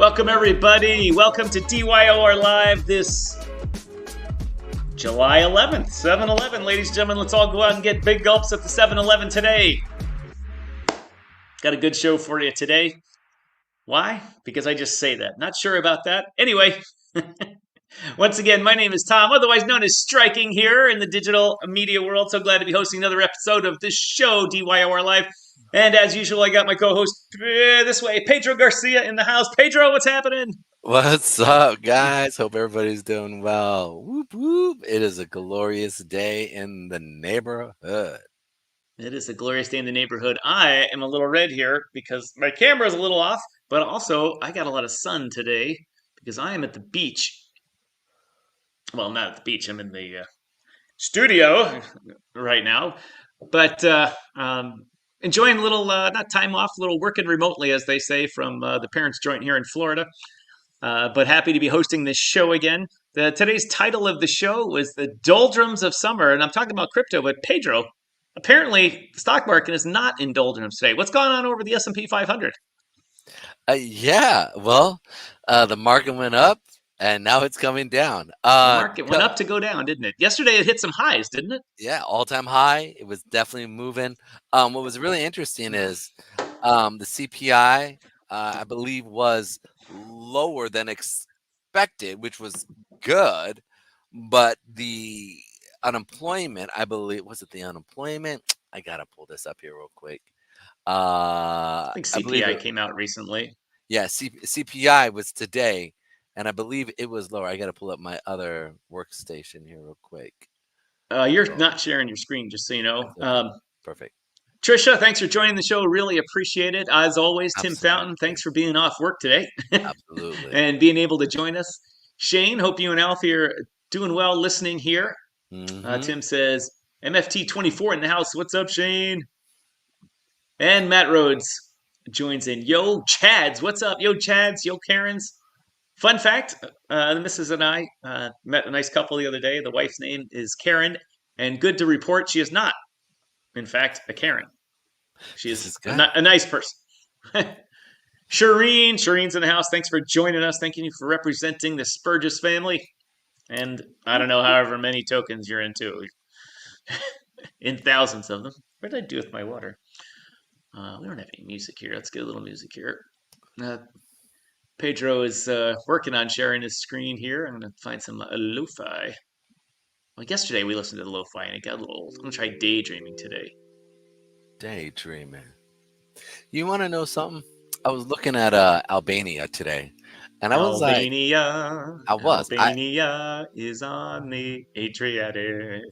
Welcome, everybody. Welcome to DYOR Live this July 11th, 7-Eleven. Ladies and gentlemen, let's all go out and get big gulps at the 7-Eleven today. Got a good show for you today. Why? Because I just say that. Not sure about that. Anyway, once again, my name is Tom, otherwise known as Striking here in the digital media world. So glad to be hosting another episode of this show, DYOR Live. And as usual, I got my co-host this way, Pedro Garcia in the house. Pedro, what's happening? What's up, guys? Hope everybody's doing well. Whoop, whoop. It is a glorious day in the neighborhood. It is a glorious day in the neighborhood. I am a little red here because my camera is a little off, but also I got a lot of sun today because I am at the beach. Well, not at the beach. I'm in the studio right now, but enjoying a little, not time off, a little working remotely, as they say, from the parents' joint here in Florida. But happy to be hosting this show again. Today's title of the show was The Doldrums of Summer, and I'm talking about crypto, but Pedro, apparently the stock market is not in doldrums today. What's going on over the S&P 500? Yeah, well, the market went up, and now it's coming down. The market went up to go down, didn't it? Yesterday it hit some highs, didn't it? Yeah, all-time high. It was definitely moving. What was really interesting is the CPI, I believe, was lower than expected, which was good. But the unemployment, I believe, was it the unemployment? I got to pull this up here real quick. I think CPI came out recently. Yeah, CPI was today. And I believe it was lower. I got to pull up my other workstation here real quick. You're not sharing your screen, just so you know. Perfect. Trisha, thanks for joining the show. Really appreciate it. As always, Absolutely. Tim Fountain, thanks for being off work today. Absolutely. And being able to join us. Shane, hope you and Alfie are doing well listening here. Mm-hmm. Tim says, MFT24 in the house. What's up, Shane? And Matt Rhodes joins in. Yo, Chads. What's up? Yo, Chads. Yo, Karens. Fun fact, the missus and I met a nice couple the other day. The wife's name is Karen, and good to report, she is not, in fact, a Karen. She is a nice person. Shireen's in the house. Thanks for joining us. Thank you for representing the Spurgis family. And I don't know, however many tokens you're into. In thousands of them. What did I do with my water? We don't have any music here. Let's get a little music here. Pedro is working on sharing his screen here. I'm going to find some lo-fi. Well, yesterday we listened to the lo-fi and it got a little old. I'm going to try daydreaming today. Daydreaming. You want to know something? I was looking at Albania today. And I was Albania Albania is on the Adriatic.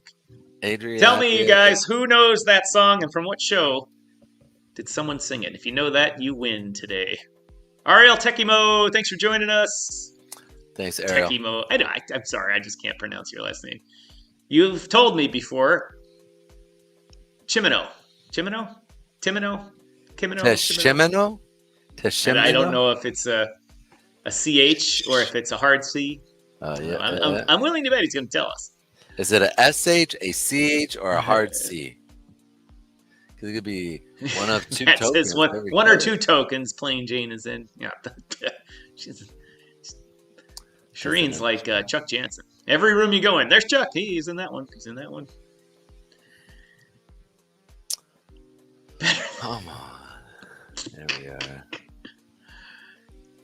Adriatic. Tell me, you guys, who knows that song and from what show did someone sing it? If you know that, you win today. Ariel Tekimo, thanks for joining us. Thanks, Ariel. Tekimo. I'm sorry, I just can't pronounce your last name. You've told me before. Chimino. Teshimino? And I don't know if it's a CH or if it's a hard C. I'm willing to bet he's going to tell us. Is it a SH, a CH, or a hard C? Because it could be one of two tokens. One or two tokens. Plain Jane is in. Yeah. Shireen's like Chuck Jansen. Every room you go in, there's Chuck. He's in that one. Come on. There we are.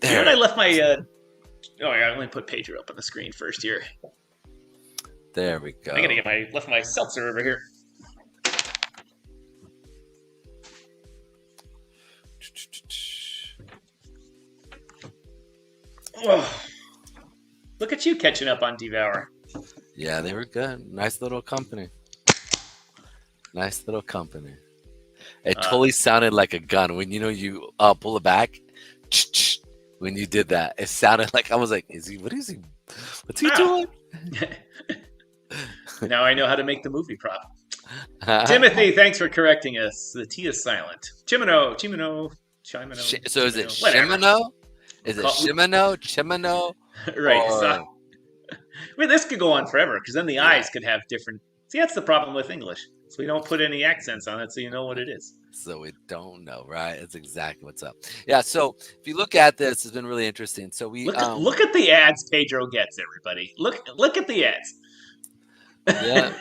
There. I left my... let me put Pedro up on the screen first here. There we go. I gotta left my seltzer over here. Oh, look at you catching up on Devour. Yeah, they were good. Nice little company. It totally sounded like a gun when you pull it back. When you did that, it sounded like I was like, "What's he doing?" Now I know how to make the movie prop. Timothy, thanks for correcting us. The T is silent. Chimino. So is it Shimano? Is it Chimano? Right. Well, this could go on forever because then the eyes could have different. See, that's the problem with English. So we don't put any accents on it, so you know what it is. So we don't know, right? That's exactly what's up. Yeah. So if you look at this, it's been really interesting. So we Look at the ads Pedro gets, everybody. Look at the ads. yeah,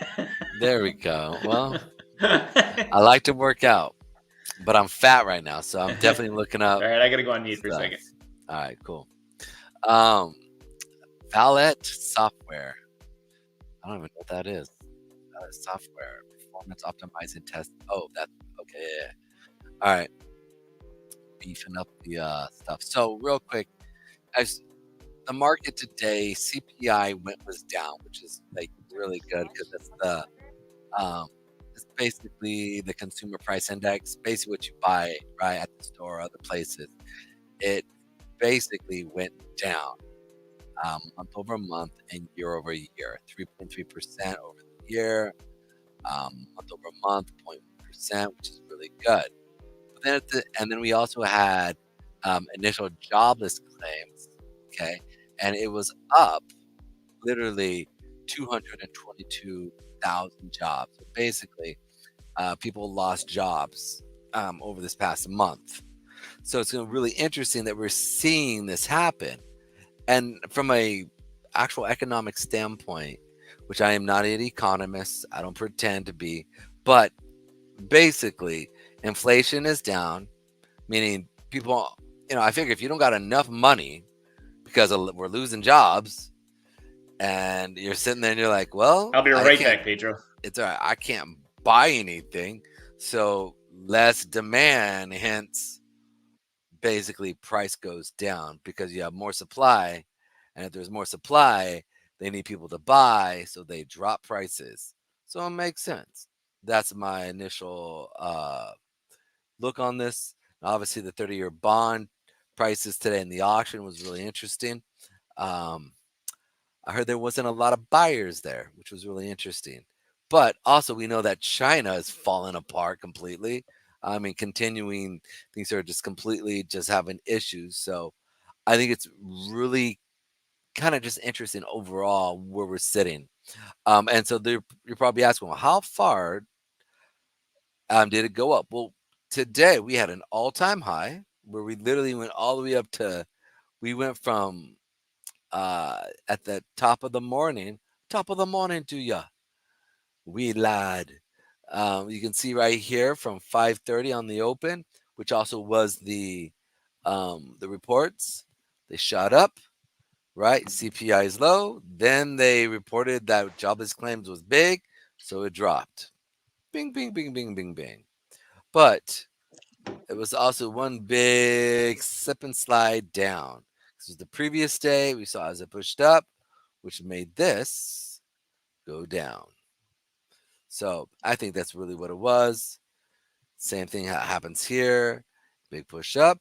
there we go. Well, I like to work out, but I'm fat right now, so I'm definitely looking up All right, I gotta go on mute for a stuff. second. All right, cool. Um, Valet software. I don't even know what that is. Software performance optimizing test. Oh, that okay. Yeah. All right, beefing up the stuff. So real quick, as the market today, CPI was down, which is like really good because that's the it's basically the consumer price index, basically what you buy right at the store or other places. It basically went down month over month and year over year, 3.3% over the year, month over month, 0.1%, which is really good. But then and then we also had initial jobless claims, okay, and it was up literally 222,000 jobs. So basically, people lost jobs over this past month. So it's really interesting that we're seeing this happen. And from a actual economic standpoint, which I am not an economist, I don't pretend to be, but basically, inflation is down, meaning people, I figure if you don't got enough money because we're losing jobs, and you're sitting there and you're like, well, I'll be I right can't, back, Pedro. it's all right, I can't buy anything, so less demand, hence basically price goes down because you have more supply, and if there's more supply, they need people to buy, so they drop prices. So it makes sense. That's my initial look on this. Obviously, the 30-year bond prices today in the auction was really interesting. Um, I heard there wasn't a lot of buyers there, which was really interesting. But also, we know that China is falling apart completely. I mean, continuing, things are just completely just having issues. So I think it's really kind of just interesting overall where we're sitting. And so you're probably asking, well, how far did it go up? Well, today we had an all-time high where we literally went all the way up to, we went from at the top of the morning to ya. We lied. You can see right here from 5:30 on the open, which also was the reports. They shot up, right? CPI is low. Then they reported that jobless claims was big, so it dropped. Bing, bing, bing, bing, bing, bing. But it was also one big slip and slide down. This was the previous day. We saw as it pushed up, which made this go down. So I think that's really what it was. Same thing happens here. Big push up,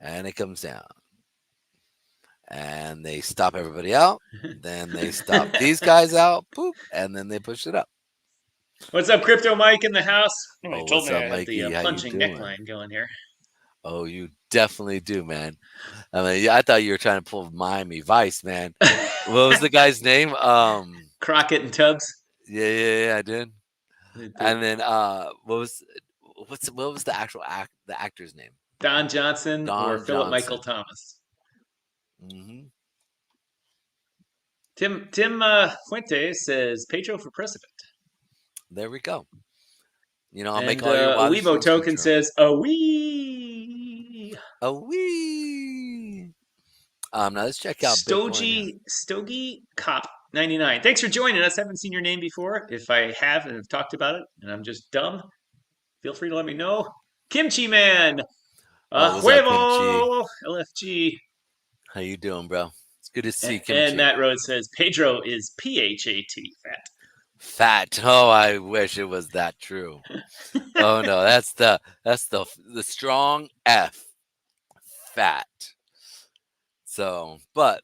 and it comes down. And they stop everybody out. Then they stop these guys out, poop, and then they push it up. What's up, Crypto Mike in the house? Nobody Oh, told what's me up, I had the Mikey? How you plunging doing? neckline going here. Oh, you definitely do, man. I mean, I thought you were trying to pull Miami Vice, man. What was the guy's name? Crockett and Tubbs. Yeah, I did. It did. And then what was the actual the actor's name? Don Johnson or Don Philip Michael Johnson. Thomas. Hmm. Tim Fuente says Pedro for president. There we go. I'll make And all your wildest Weibo dreams come Token true. says, a wee. Oh wee. Now let's check out Bitcoin here. Stogie Cop 99. Thanks for joining us. Haven't seen your name before. If I have and have talked about it and I'm just dumb, feel free to let me know. Kimchi Man. Oh, what's up, Kimchi? Huevo LFG. How you doing, bro? It's good to see you, And Kimchi. that road says Pedro is PHAT fat. Fat. Oh, I wish it was that true. Oh no, that's the strong F. Fat. So, but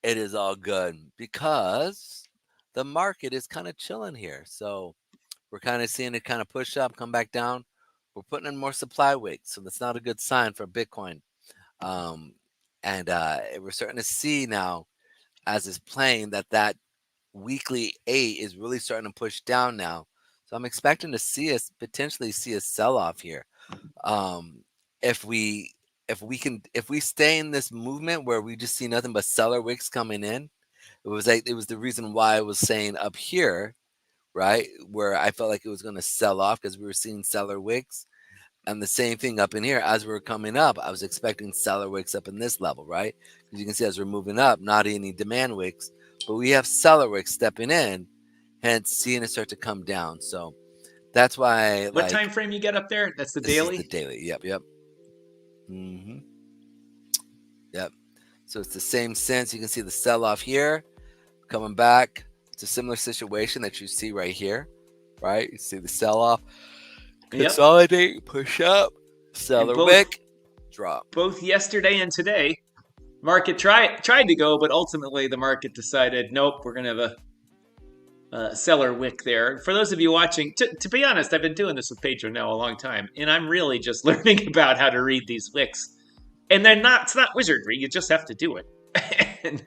it is all good because the market is kind of chilling here. So we're kind of seeing it kind of push up, come back down. We're putting in more supply weight, so that's not a good sign for Bitcoin. Um, and we're starting to see now, as it's playing, that weekly 8 is really starting to push down now. So I'm expecting to see us potentially see a sell-off here. If we stay in this movement where we just see nothing but seller wicks coming in, it was the reason why I was saying up here, right, where I felt like it was going to sell off because we were seeing seller wicks. And the same thing up in here as we were coming up, I was expecting seller wicks up in this level, right? Because you can see as we're moving up, not any demand wicks, but we have seller wicks stepping in, hence seeing it start to come down. So that's why, What time frame you get up there? That's the this daily? is the daily. Yep. Mm-hmm. Yep. So it's the same sense. You can see the sell-off here, coming back. It's a similar situation that you see right here, right? You see the sell-off, consolidate, push up, seller wick, drop. Both yesterday and today, market tried to go, but ultimately the market decided, nope, we're going to have a seller wick there. For those of you watching, to be honest, I've been doing this with Pedro now a long time, and I'm really just learning about how to read these wicks. And it's not wizardry. You just have to do it. And,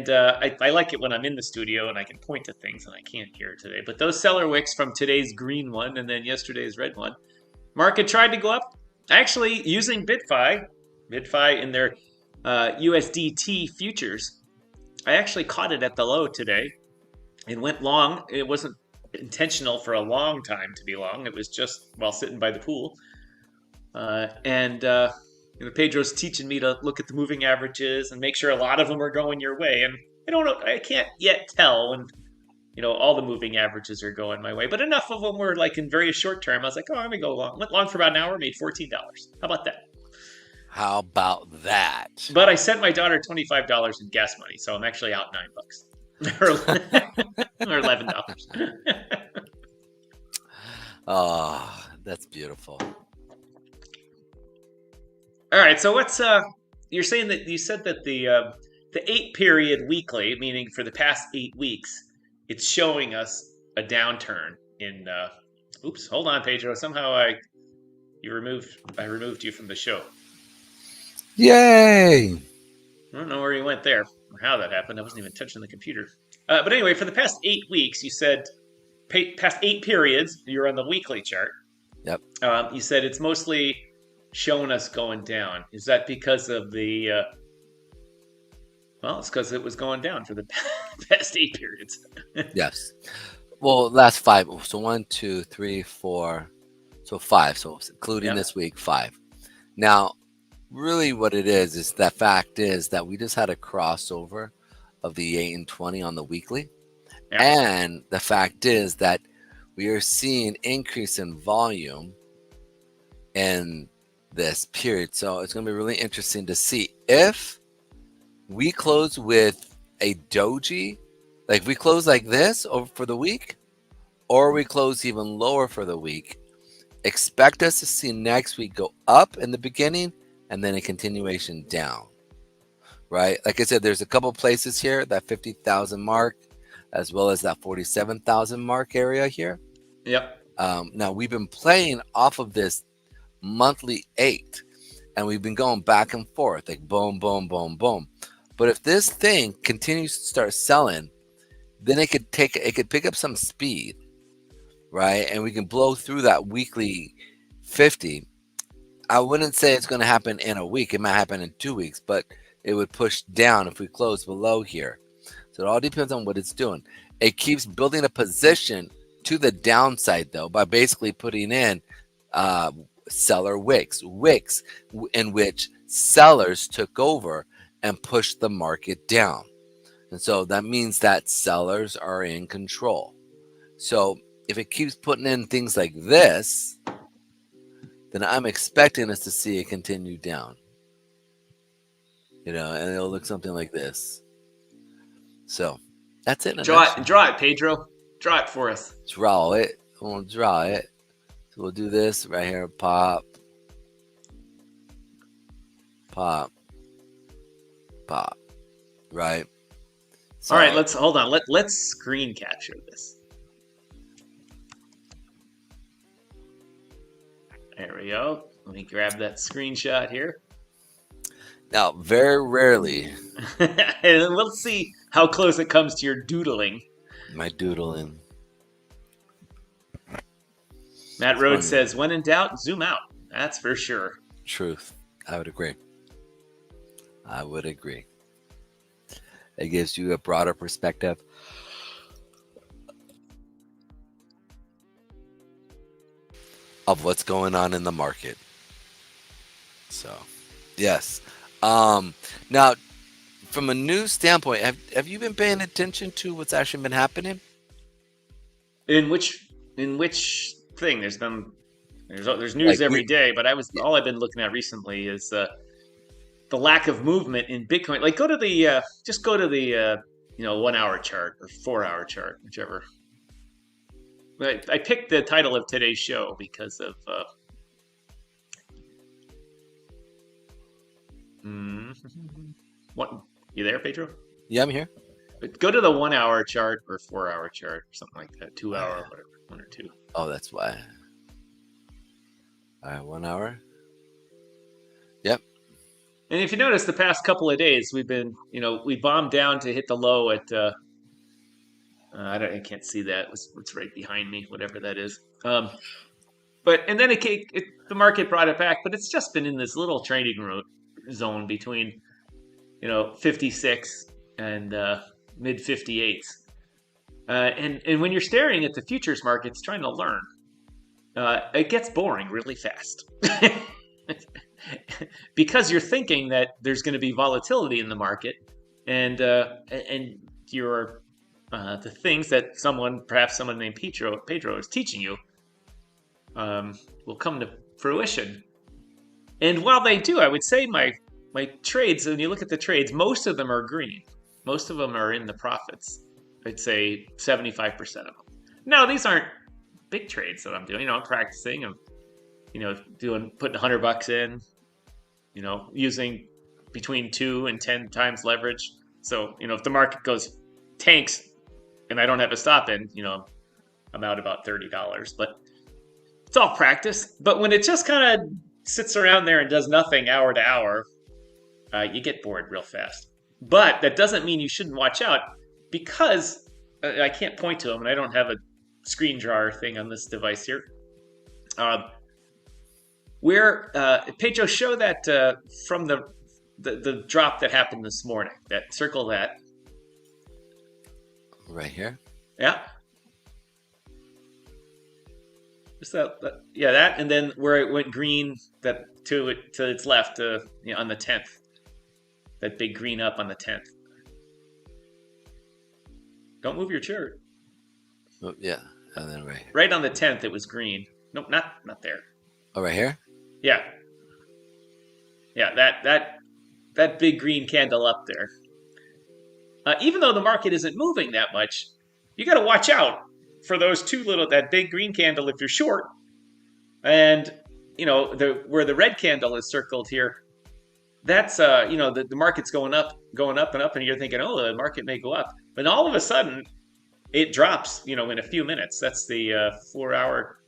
I like it when I'm in the studio and I can point to things, and I can't here today. But those seller wicks from today's green one and then yesterday's red one, market tried to go up. Actually, using BitFi in their USDT futures, I actually caught it at the low today and went long. It wasn't intentional for a long time to be long. It was just while sitting by the pool. Pedro's teaching me to look at the moving averages and make sure a lot of them are going your way. And I don't know, I can't yet tell when, all the moving averages are going my way, but enough of them were like in very short term. I was like, oh, I'm gonna go long. Went long for about an hour, made $14. How about that? How about that? But I sent my daughter $25 in gas money, so I'm actually out $9 or $11. Oh, that's beautiful. All right, so what's you're saying that you said that the 8 period weekly, meaning for the past 8 weeks, it's showing us a downturn in. Oops, hold on, Pedro. Somehow I removed you from the show. Yay! I don't know where you went there or how that happened. I wasn't even touching the computer. But anyway, for the past 8 weeks, you said past 8 periods. You're on the weekly chart. Yep. You said it's mostly showing us going down. Is that because of the? Well, it's because it was going down for the past 8 periods. Yes. Well, last 5. So 1, 2, 3, 4. So 5. So including this week, 5. Now, really what it is that fact is that we just had a crossover of the 8 and 20 on the weekly. Yeah. And the fact is that we are seeing increase in volume in this period. So it's going to be really interesting to see if we close with a doji, like if we close like this over for the week, or we close even lower for the week. Expect us to see next week go up in the beginning and then a continuation down, right? Like I said, there's a couple places here, that 50,000 mark, as well as that 47,000 mark area here. Yep. Now we've been playing off of this monthly 8, and we've been going back and forth, like boom, boom, boom, boom. But if this thing continues to start selling, then it could pick up some speed, right? And we can blow through that weekly 50. I wouldn't say it's going to happen in a week. It might happen in 2 weeks, but it would push down if we close below here. So it all depends on what it's doing. It keeps building a position to the downside, though, by basically putting in seller wicks in which sellers took over and pushed the market down. And so that means that sellers are in control. So if it keeps putting in things like this, then I'm expecting us to see it continue down. And it'll look something like this. So that's it. Draw it, Pedro. Draw it for us. Draw it. We'll draw it. So we'll do this right here. Pop. Pop. Pop. Right. So, all right, hold on. Let's screen capture this. There we go. Let me grab that screenshot here. Now, very rarely. And we'll see how close it comes to your doodling. My doodling. Matt Rhodes says, when in doubt, zoom out. That's for sure. Truth. I would agree. It gives you a broader perspective of what's going on in the market. So, yes. Now, from a news standpoint, have you been paying attention to what's actually been happening? In which thing? There's news every day, but all I've been looking at recently is the lack of movement in Bitcoin. Like, go to the 1 hour chart or 4 hour chart, whichever. I picked the title of today's show because of what? You there, Pedro? Yeah, I'm here. But go to the 1 hour chart or 4 hour chart or something like that. 2 hour, whatever, 1 or 2. Oh, that's why. All right, 1 hour. Yep. And if you notice, the past couple of days, we've been, we bombed down to hit the low at, I can't see that. It's right behind me, whatever that is. And then the market brought it back, but it's just been in this little trading zone between, 56 and mid 58s. And when you're staring at the futures markets trying to learn, it gets boring really fast. Because you're thinking that there's going to be volatility in the market, and your the things that perhaps someone named Pedro is teaching you will come to fruition. And while they do, I would say my trades, when you look at the trades, most of them are green. Most of them are in the profits. I'd say 75% of them. Now, these aren't big trades that I'm doing. I'm practicing. I'm, putting $100 in, using between 2 and 10 times leverage. So, if the market tanks and I don't have a stop in, I'm out about $30. But it's all practice. But when it just kind of sits around there and does nothing hour to hour, you get bored real fast. But that doesn't mean you shouldn't watch out, because I can't point to them, and I don't have a screen drawer thing on this device here. Where Pedro, show that from the drop that happened this morning. Circle that. Right here. Yeah. Just that, and then where it went green, that to its left, on the 10th. That big green up on the 10th. Don't move your chart. Oh, yeah, and then right on the 10th, it was green. Nope, not there. Oh, right here. Yeah. That big green candle up there. Even though the market isn't moving that much, you got to watch out for those that big green candle if you're short, and where the red candle is circled here. That's the market's going up and up, and you're thinking, oh, the market may go up, but all of a sudden it drops, in a few minutes. That's the 4 hour,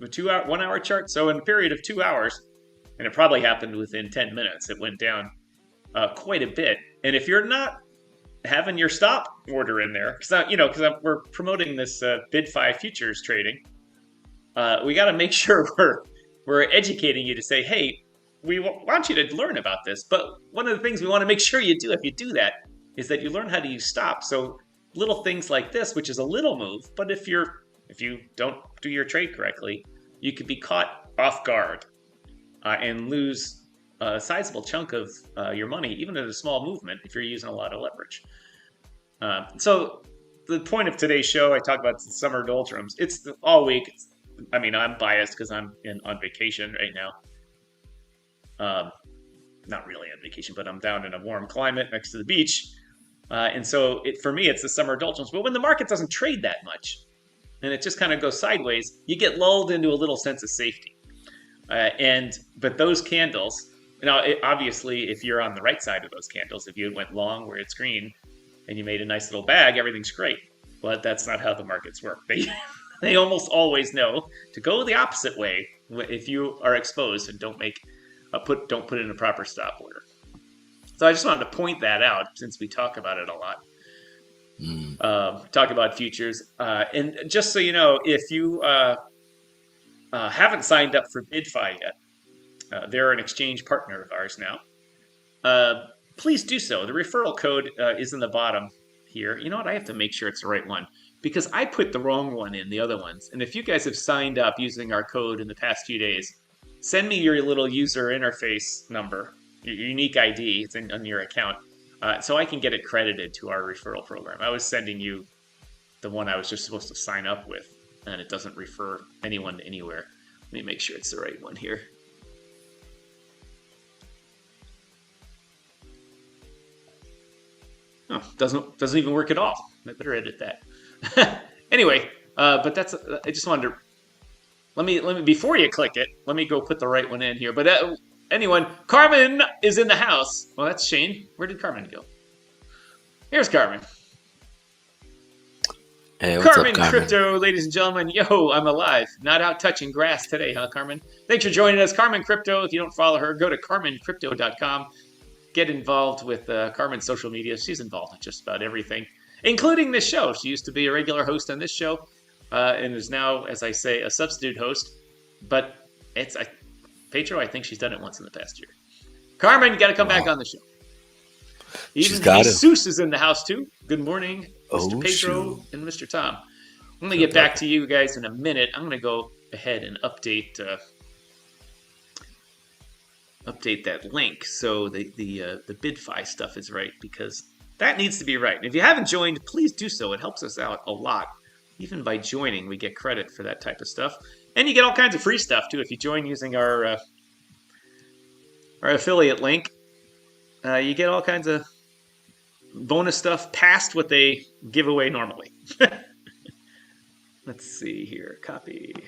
2 hour, 1 hour chart. So in a period of 2 hours, and it probably happened within 10 minutes, it went down quite a bit. And if you're not having your stop order in there, because we're promoting this BidFi futures trading, we got to make sure we're educating you to say, hey, we want you to learn about this, but one of the things we want to make sure you do, if you do that, is that you learn how to use stop. So little things like this, which is a little move, but if you don't do your trade correctly, you could be caught off guard and lose a sizable chunk of your money, even in a small movement, if you're using a lot of leverage. So the point of today's show, I talk about summer doldrums. It's all week. I'm biased because I'm on vacation right now. Not really on vacation, but I'm down in a warm climate next to the beach. And so for me, it's the summer doldrums. But when the market doesn't trade that much and it just kind of goes sideways, you get lulled into a little sense of safety. But those candles, obviously, if you're on the right side of those candles, if you went long where it's green and you made a nice little bag, everything's great. But that's not how the markets work. They almost always know to go the opposite way if you are exposed and don't put in a proper stop order. So I just wanted to point that out since we talk about it a lot. Talk about futures. And just so you know, if you haven't signed up for BidFi yet, they're an exchange partner of ours now. Please do so. The referral code is in the bottom here. You know what? I have to make sure it's the right one because I put the wrong one in the other ones. And if you guys have signed up using our code in the past few days, send me your little user interface number, your unique ID. It's on your account, so I can get it credited to our referral program. I was sending you the one I was just supposed to sign up with, and it doesn't refer anyone to anywhere. Let me make sure it's the right one here. Oh, doesn't even work at all. I better edit that. Anyway, but that's. I just wanted to. Let me before you click it. Let me go put the right one in here. But anyone, Carmen is in the house. Well, that's Shane. Where did Carmen go? Here's Carmen. Hey, what's Carmen up, Carmen? Crypto, ladies and gentlemen. Yo, I'm alive. Not out touching grass today, huh, Carmen? Thanks for joining us, Carmen Crypto. If you don't follow her, go to carmencrypto.com. Get involved with Carmen's social media. She's involved in just about everything, including this show. She used to be a regular host on this show and is now, as I say, a substitute host. But it's Pedro, I think she's done it once in the past year. Carmen, you got to come back on the show. Even Jesus is in the house, too. Good morning, Mr. Pedro and Mr. Tom. I'm going to get back to you guys in a minute. I'm going to go ahead and update that link so the BidFi stuff is right, because that needs to be right. And if you haven't joined, please do so. It helps us out a lot. Even by joining, we get credit for that type of stuff. And you get all kinds of free stuff, too. If you join using our affiliate link, you get all kinds of bonus stuff past what they give away normally. Let's see here. Copied.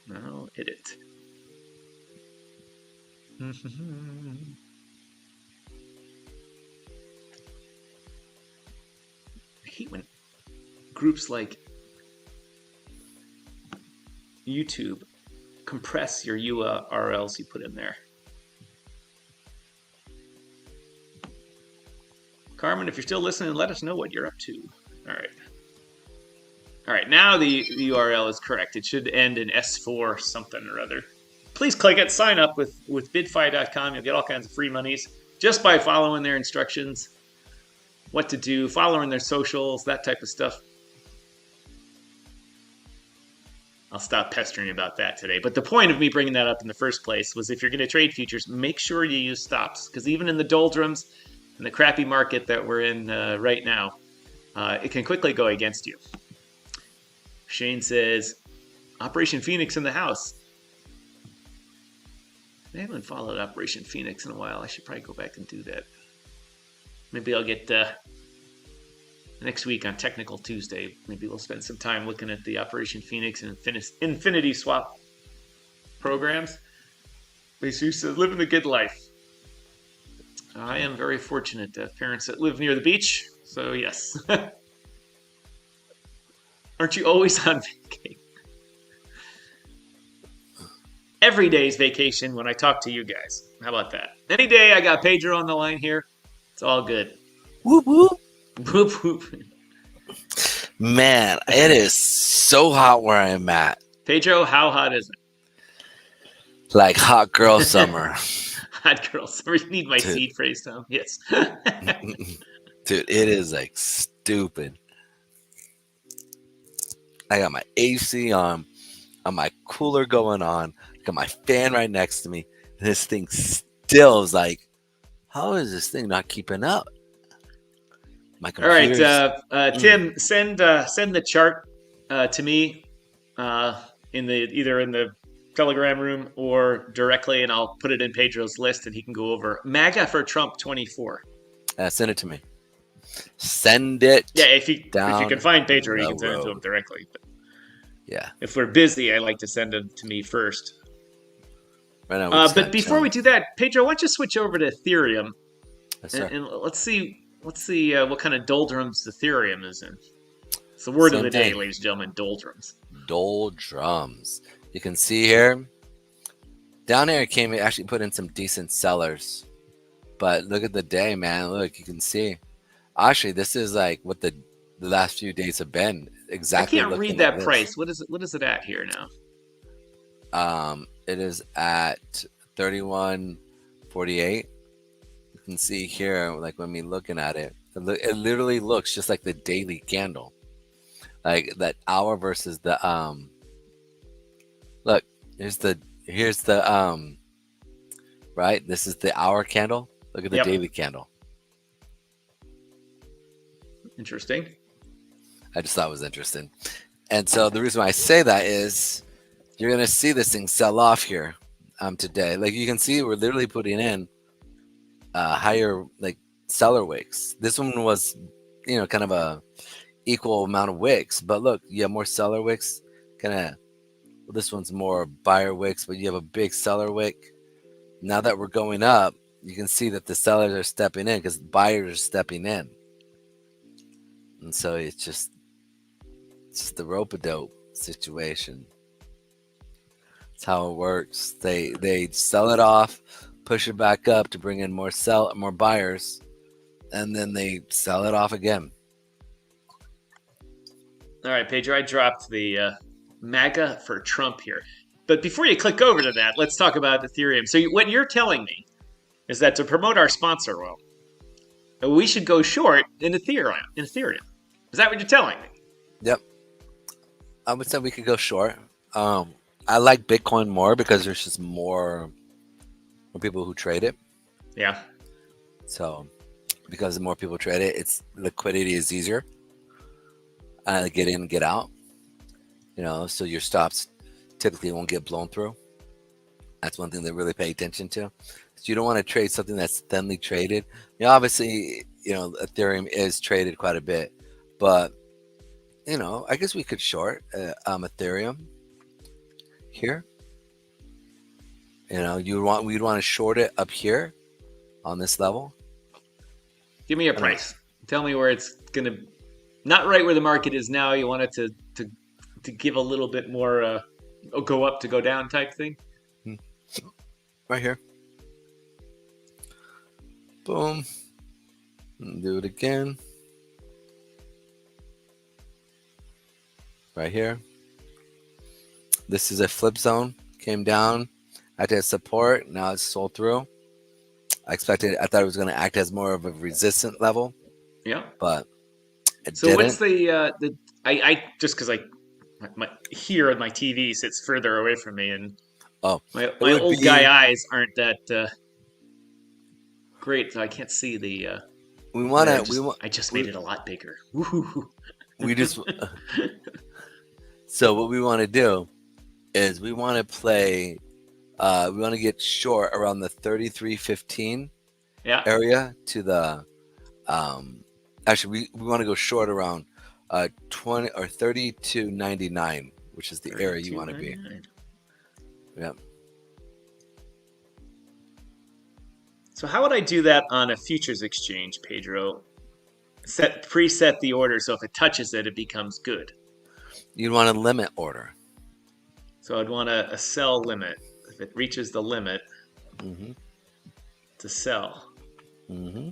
Now edit. I hate when groups like YouTube compress your URLs you put in there. Carmen, if you're still listening, let us know what you're up to. All right. Now the URL is correct. It should end in S4 something or other. Please click it. Sign up with bidfi.com. You'll get all kinds of free monies just by following their instructions, what to do, following their socials, that type of stuff. I'll stop pestering about that today. But the point of me bringing that up in the first place was if you're going to trade futures, make sure you use stops. Because even in the doldrums and the crappy market that we're in right now, it can quickly go against you. Shane says, Operation Phoenix in the house. I haven't followed Operation Phoenix in a while. I should probably go back and do that. Maybe I'll get next week on Technical Tuesday. Maybe we'll spend some time looking at the Operation Phoenix and Infinity Swap programs. Jesus says, living the good life. I am very fortunate to have parents that live near the beach. So, yes. Aren't you always on vacation? Every day's vacation when I talk to you guys. How about that? Any day I got Pedro on the line here, it's all good. Whoop, whoop. Whoop, whoop. Man, it is so hot where I'm at. Pedro, how hot is it? Like hot girl summer. Hot girl summer. You need my seed phrase, Tom. Yes. Dude, it is like stupid. I got my AC on my cooler going on. Got my fan right next to me. And this thing still is like, how is this thing not keeping up? My computer's... All right, Tim, send the chart to me either in the Telegram room or directly, and I'll put it in Pedro's list, and he can go over MAGA for Trump 24. Send it to me. Send it. Yeah, if you can find Pedro, you can send it to him directly. But yeah. If we're busy, I like to send it to me first. Right now, but before we do that, Pedro, why don't you switch over to Ethereum, and let's see what kind of doldrums Ethereum is in. It's the word of the day, ladies and gentlemen, doldrums. Doldrums. You can see here, down here it actually put in some decent sellers. But look at the day, man. Look, you can see. Actually, this is like what the the last few days have been I exactly can't looking read like that this. price. What is it at here now? It is at 31.48. You can see here, like when we looking at it, it literally looks just like the daily candle, like that hour versus the Look, here's the right. This is the hour candle. Look at the Yep. daily candle. Interesting. I just thought it was interesting. And so the reason why I say that is you're gonna see this thing sell off here today. Like you can see, we're literally putting in higher like seller wicks. This one was, kind of a equal amount of wicks, but look, you have more seller wicks. Kind of, well, this one's more buyer wicks, but you have a big seller wick. Now that we're going up, you can see that the sellers are stepping in because buyers are stepping in, and so it's just the rope-a-dope situation. That's how it works. They sell it off, push it back up to bring in more buyers, and then they sell it off again. All right, Pedro, I dropped the MAGA for Trump here. But before you click over to that, let's talk about Ethereum. So what you're telling me is that to promote our sponsor, we should go short in Ethereum. Is that what you're telling me? Yep. I would say we could go short. I like Bitcoin more because there's just more people who trade it. Yeah. So because the more people trade it, its liquidity is easier. Get in and get out. So your stops typically won't get blown through. That's one thing to really pay attention to. So you don't want to trade something that's thinly traded. Obviously, Ethereum is traded quite a bit, but I guess we could short Ethereum here. We'd want to short it up here on this level. Give me a price. Tell me where it's gonna. Not right where the market is now. You want it to give a little bit more, go up to go down type thing. Right here. Boom. Do it again. Right here. This is a flip zone. Came down, acted as support. Now it's sold through. I thought it was going to act as more of a resistant level. Yeah. But it so didn't. What's I just because my here on my TV sits further away from me, and my old guy eyes aren't that great, so I can't see the. I just made it a lot bigger. We just. So what we want to do is we want to play. We want to get short around the 33.15 area to the. Actually, we want to go short around 20 or 32.99, which is the area you want to be. Yep. So how would I do that on a futures exchange, Pedro? Preset the order so if it touches it, it becomes good. You'd want a limit order. So I'd want a sell limit. If it reaches the limit, to sell. Mm-hmm.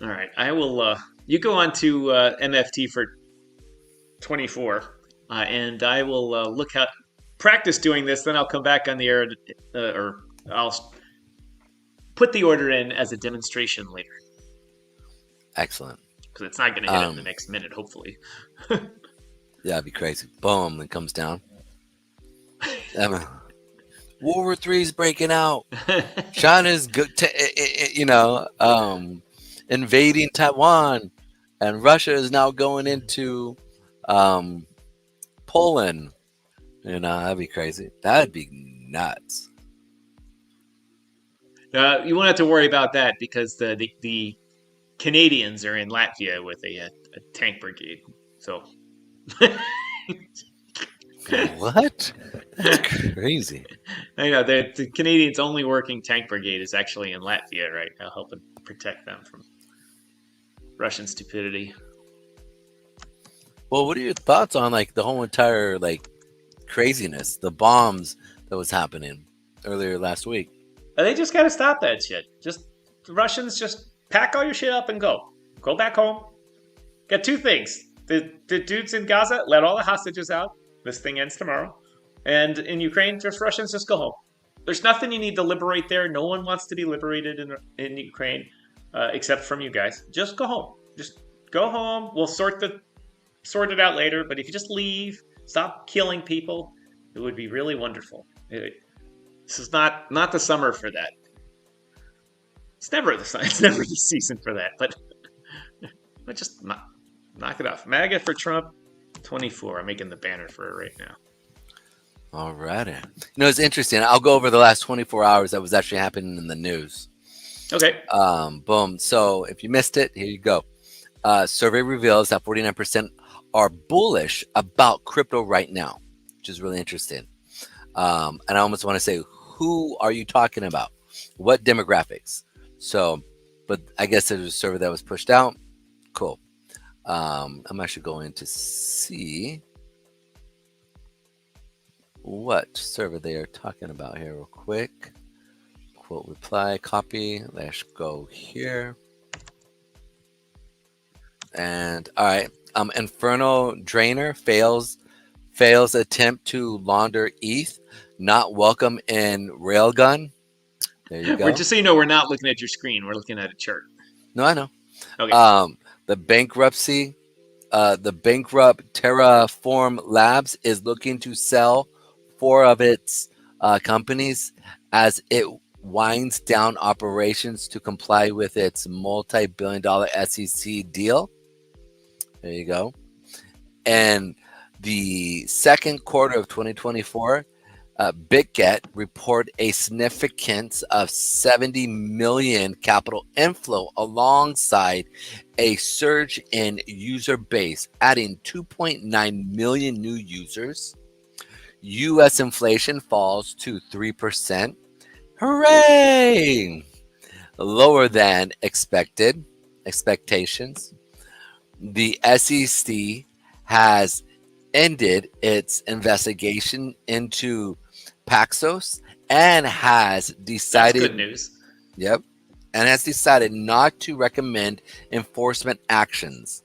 All right, I will. You go on to MFT for 24, and I will look out, practice doing this. Then I'll come back on the air, or I'll put the order in as a demonstration later. Excellent. Because it's not going to hit in the next minute, hopefully. Yeah, it'd be crazy. Boom, it comes down. World War III is breaking out. China's good. Invading Taiwan, and Russia is now going into Poland. That'd be crazy. That'd be nuts. You won't have to worry about that because the Canadians are in Latvia with a tank brigade. So. What? That's crazy. I know the Canadians' only working tank brigade is actually in Latvia right now, helping protect them from Russian stupidity. Well, what are your thoughts on the whole entire craziness, the bombs that was happening earlier last week. They just got to stop that shit. Just the Russians, just pack all your shit up and go. Go back home. Got two things. The dudes in Gaza, let all the hostages out. This thing ends tomorrow. And in Ukraine, just Russians, just go home. There's nothing you need to liberate there. No one wants to be liberated in Ukraine except from you guys. Just go home. Just go home. We'll sort it out later. But if you just leave, stop killing people, it would be really wonderful. This is not the summer for that. It's never the season for that. But just knock it off. MAGA for Trump 24. I'm making the banner for it right now. All righty. It's interesting. I'll go over the last 24 hours that was actually happening in the news. Okay. Boom. So if you missed it, here you go. Survey reveals that 49% are bullish about crypto right now, which is really interesting. And I almost want to say, who are you talking about? What demographics? So, but I guess there's a survey that was pushed out. Cool. I'm actually going to see what survey they are talking about here real quick. Quote reply, copy. Let's go here. And all right. Inferno Drainer fails attempt to launder ETH. Not welcome in Railgun. There you go. We're just so you know, we're not looking at your screen. We're looking at a chart. No, I know. Okay. The bankruptcy, the bankrupt Terraform Labs is looking to sell 4 of its companies as it winds down operations to comply with its multi-billion-dollar SEC deal. There you go. And the second quarter of 2024, BitGet report a significance of 70 million capital inflow alongside a surge in user base, adding 2.9 million new users. U.S. inflation falls to 3%. Hooray! Lower than expectations. The SEC has ended its investigation into Paxos and has decided. That's good news. Yep. And has decided not to recommend enforcement actions.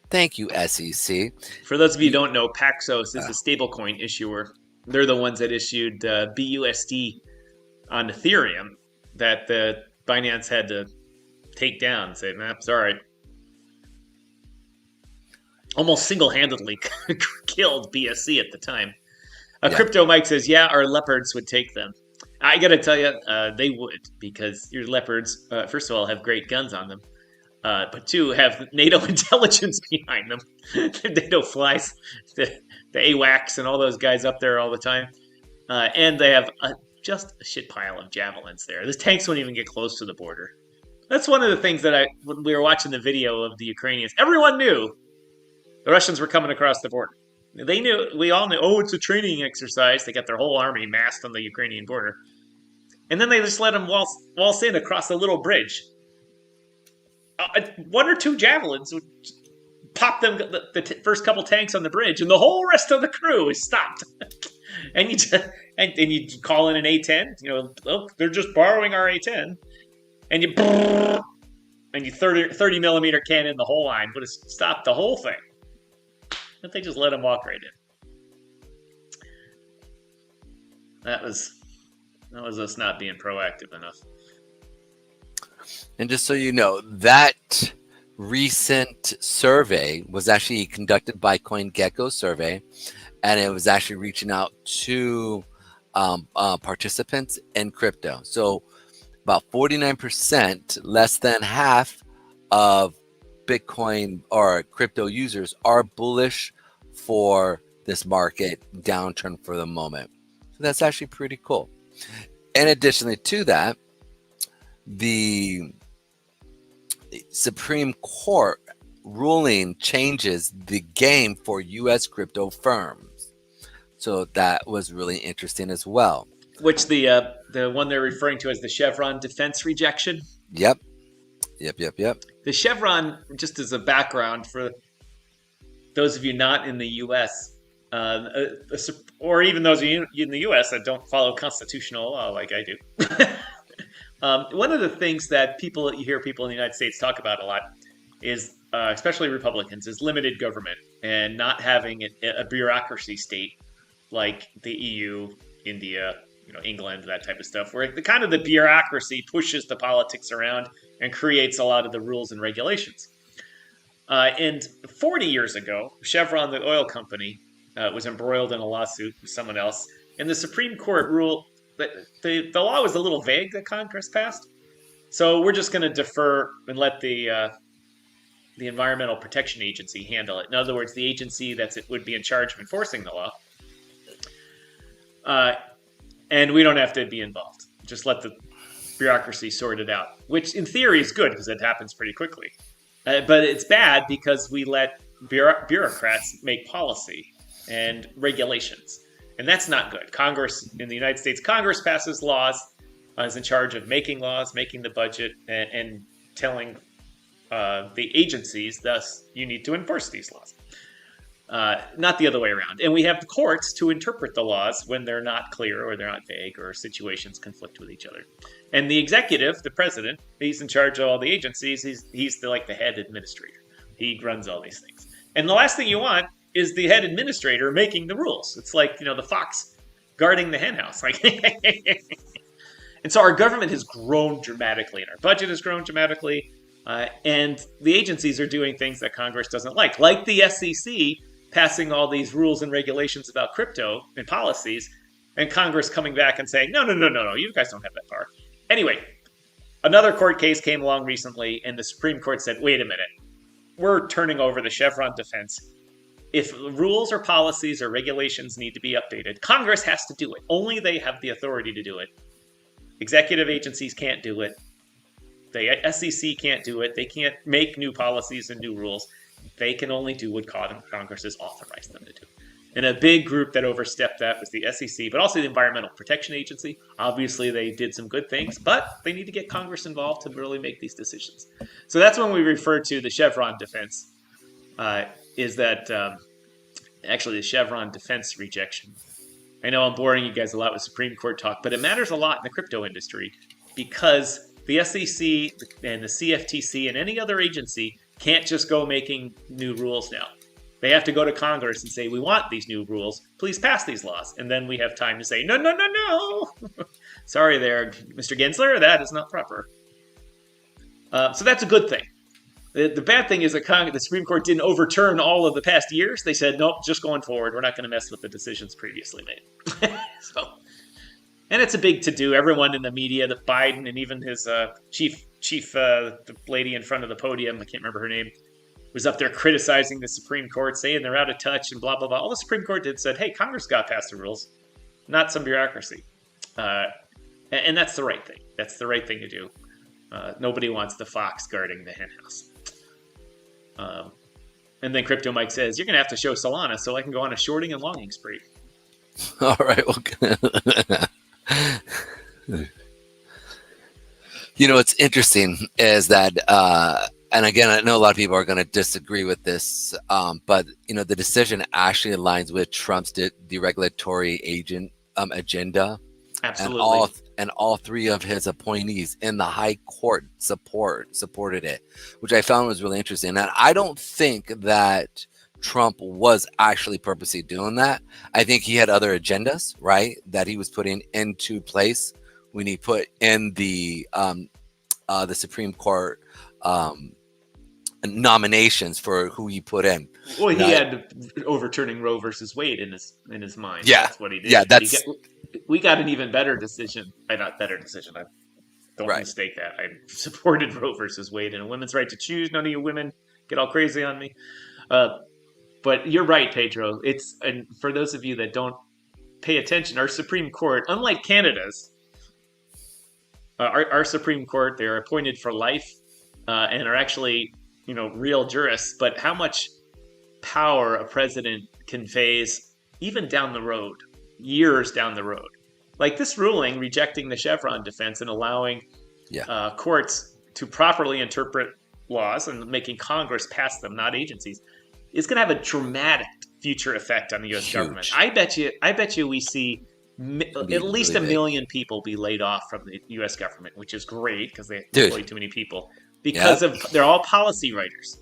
Thank you, SEC. For those of you who don't know, Paxos is a stablecoin issuer. They're the ones that issued BUSD on Ethereum that the Binance had to take down and say, nah, sorry. Almost single-handedly killed BSC at the time. Crypto Mike says, yeah, our leopards would take them. I got to tell you, they would, because your leopards, first of all, have great guns on them. But 2, have NATO intelligence behind them. The NATO flies the AWACS and all those guys up there all the time. And they have just a shit pile of javelins there. The tanks won't even get close to the border. That's one of the things that when we were watching the video of the Ukrainians, everyone knew the Russians were coming across the border. They knew, we all knew, oh, it's a training exercise. They got their whole army massed on the Ukrainian border. And then they just let them waltz in across a little bridge. 1 or 2 javelins would pop them the first couple tanks on the bridge, and the whole rest of the crew is stopped. And you call in an A10. Look, they're just borrowing our A10, and you 30 millimeter cannon the whole line would have stopped the whole thing. But they just let them walk right in. That was us not being proactive enough. And just so you know, that recent survey was actually conducted by CoinGecko Survey, and it was actually reaching out to participants in crypto. So about 49%, less than half of Bitcoin or crypto users are bullish for this market downturn for the moment. So that's actually pretty cool. And additionally to that, the Supreme Court ruling changes the game for U.S. crypto firms. So that was really interesting as well. Which the one they're referring to as the Chevron defense rejection? Yep. The Chevron, just as a background for those of you not in the U.S., or even those in the U.S. that don't follow constitutional law like I do. One of the things that you hear people in the United States talk about a lot is, especially Republicans, is limited government and not having a bureaucracy state like the EU, India, England, that type of stuff, where the bureaucracy pushes the politics around and creates a lot of the rules and regulations. And 40 years ago, Chevron, the oil company, was embroiled in a lawsuit with someone else, and the Supreme Court ruled that the law was a little vague that Congress passed. So we're just going to defer and let the Environmental Protection Agency handle it. In other words, the agency that would be in charge of enforcing the law. And we don't have to be involved. Just let the bureaucracy sort it out, which in theory is good because it happens pretty quickly. But it's bad because we let bureaucrats make policy and regulations. And that's not good. Congress, in the United States, Congress passes laws, is in charge of making laws, making the budget, and telling the agencies, thus, you need to enforce these laws. Not the other way around. And we have the courts to interpret the laws when they're not clear or they're not vague or situations conflict with each other. And the executive, the president, he's in charge of all the agencies. He's the head administrator. He runs all these things. And the last thing you want is the head administrator making the rules. It's like, the fox guarding the henhouse. And so our government has grown dramatically and our budget has grown dramatically. And the agencies are doing things that Congress doesn't like the SEC passing all these rules and regulations about crypto and policies, and Congress coming back and saying, no, you guys don't have that power. Anyway, another court case came along recently, and the Supreme Court said, wait a minute, we're turning over the Chevron defense. If rules or policies or regulations need to be updated, Congress has to do it. Only they have the authority to do it. Executive agencies can't do it. The SEC can't do it. They can't make new policies and new rules. They can only do what Congress has authorized them to do. And a big group that overstepped that was the SEC, but also the Environmental Protection Agency. Obviously, they did some good things, but they need to get Congress involved to really make these decisions. So that's when we refer to the Chevron defense, is that actually the Chevron defense rejection. I know I'm boring you guys a lot with Supreme Court talk, but it matters a lot in the crypto industry because the SEC and the CFTC and any other agency can't just go making new rules now. They have to go to Congress and say, we want these new rules. Please pass these laws. And then we have time to say, no. Sorry there, Mr. Gensler, that is not proper. So that's a good thing. The bad thing is that the Supreme Court didn't overturn all of the past years. They said, nope, just going forward. We're not going to mess with the decisions previously made. And it's a big to-do. Everyone in the media, the Biden, and even his chief, the lady in front of the podium, I can't remember her name, was up there criticizing the Supreme Court, saying they're out of touch and blah, blah, blah. All the Supreme Court did said, hey, Congress got past the rules, not some bureaucracy. And that's the right thing. That's the right thing to do. Nobody wants the fox guarding the henhouse. And then Crypto Mike says, you're going to have to show Solana so I can go on a shorting and longing spree. All right. Well, what's interesting is that, and again, I know a lot of people are going to disagree with this, but, the decision actually aligns with Trump's deregulatory agenda. Absolutely. And all three of his appointees in the high court supported it, which I found was really interesting. And I don't think that Trump was actually purposely doing that. I think he had other agendas, right, that he was putting into place when he put in the Supreme Court nominations for who he put in. Well, he had overturning Roe versus Wade in his mind. Yeah, that's what he did. Yeah, we got an even better decision. Not better decision. I don't mistake that. I supported Roe versus Wade and a women's right to choose. None of you women get all crazy on me. But you're right, Pedro. And for those of you that don't pay attention, our Supreme Court, unlike Canada's, our Supreme Court, they're appointed for life and are actually, real jurists. But how much power a president conveys even down the road, years down the road. Like this ruling rejecting the Chevron defense and allowing courts to properly interpret laws and making Congress pass them, not agencies, is going to have a dramatic future effect on the U.S. government. Huge. I bet you we see at least really a million people be laid off from the U.S. government, which is great because they employ too many people because they're all policy writers.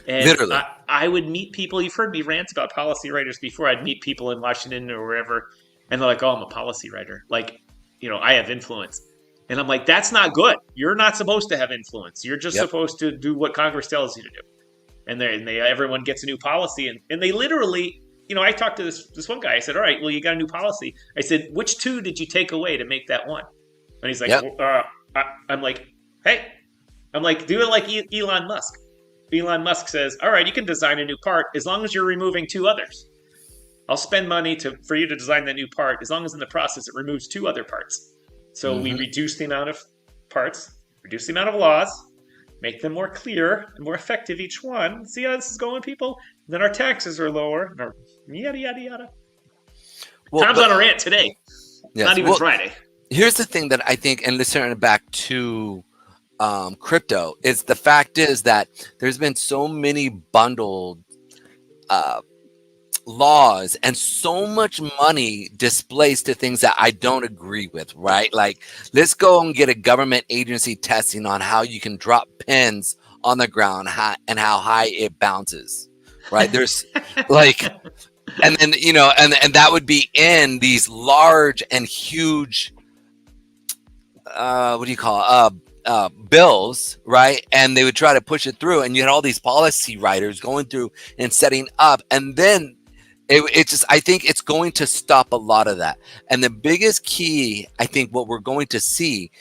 And Literally. I would meet people. You've heard me rant about policy writers before. I'd meet people in Washington or wherever, and they're like, "Oh, I'm a policy writer. Like, I have influence." And I'm like, "That's not good. You're not supposed to have influence. You're just supposed to do what Congress tells you to do." And everyone gets a new policy, and they literally, I talked to this one guy. I said, "All right, well, you got a new policy." I said, "Which two did you take away to make that one?" And he's like, "I'm like, hey, do it like Elon Musk." Elon Musk says, "All right, you can design a new part as long as you're removing two others. I'll spend money for you to design that new part as long as in the process it removes two other parts." So we reduce the amount of parts, reduce the amount of laws, make them more clear and more effective each one. See how this is going, people? And then our taxes are lower. Yada, yada, yada. Well, Tom's on a rant today. Yes, not even Friday. Here's the thing that I think, and let's turn it back to crypto, is the fact is that there's been so many bundled laws and so much money displaced to things that I don't agree with, right? Like, let's go and get a government agency testing on how you can drop pins on the ground and how high it bounces, right? There's like, and then, and that would be in these large and huge, what do you call it? Bills, right? And they would try to push it through, and you had all these policy writers going through and setting up, and then it just, I think it's going to stop a lot of that. And the biggest key, I think, what we're going to see,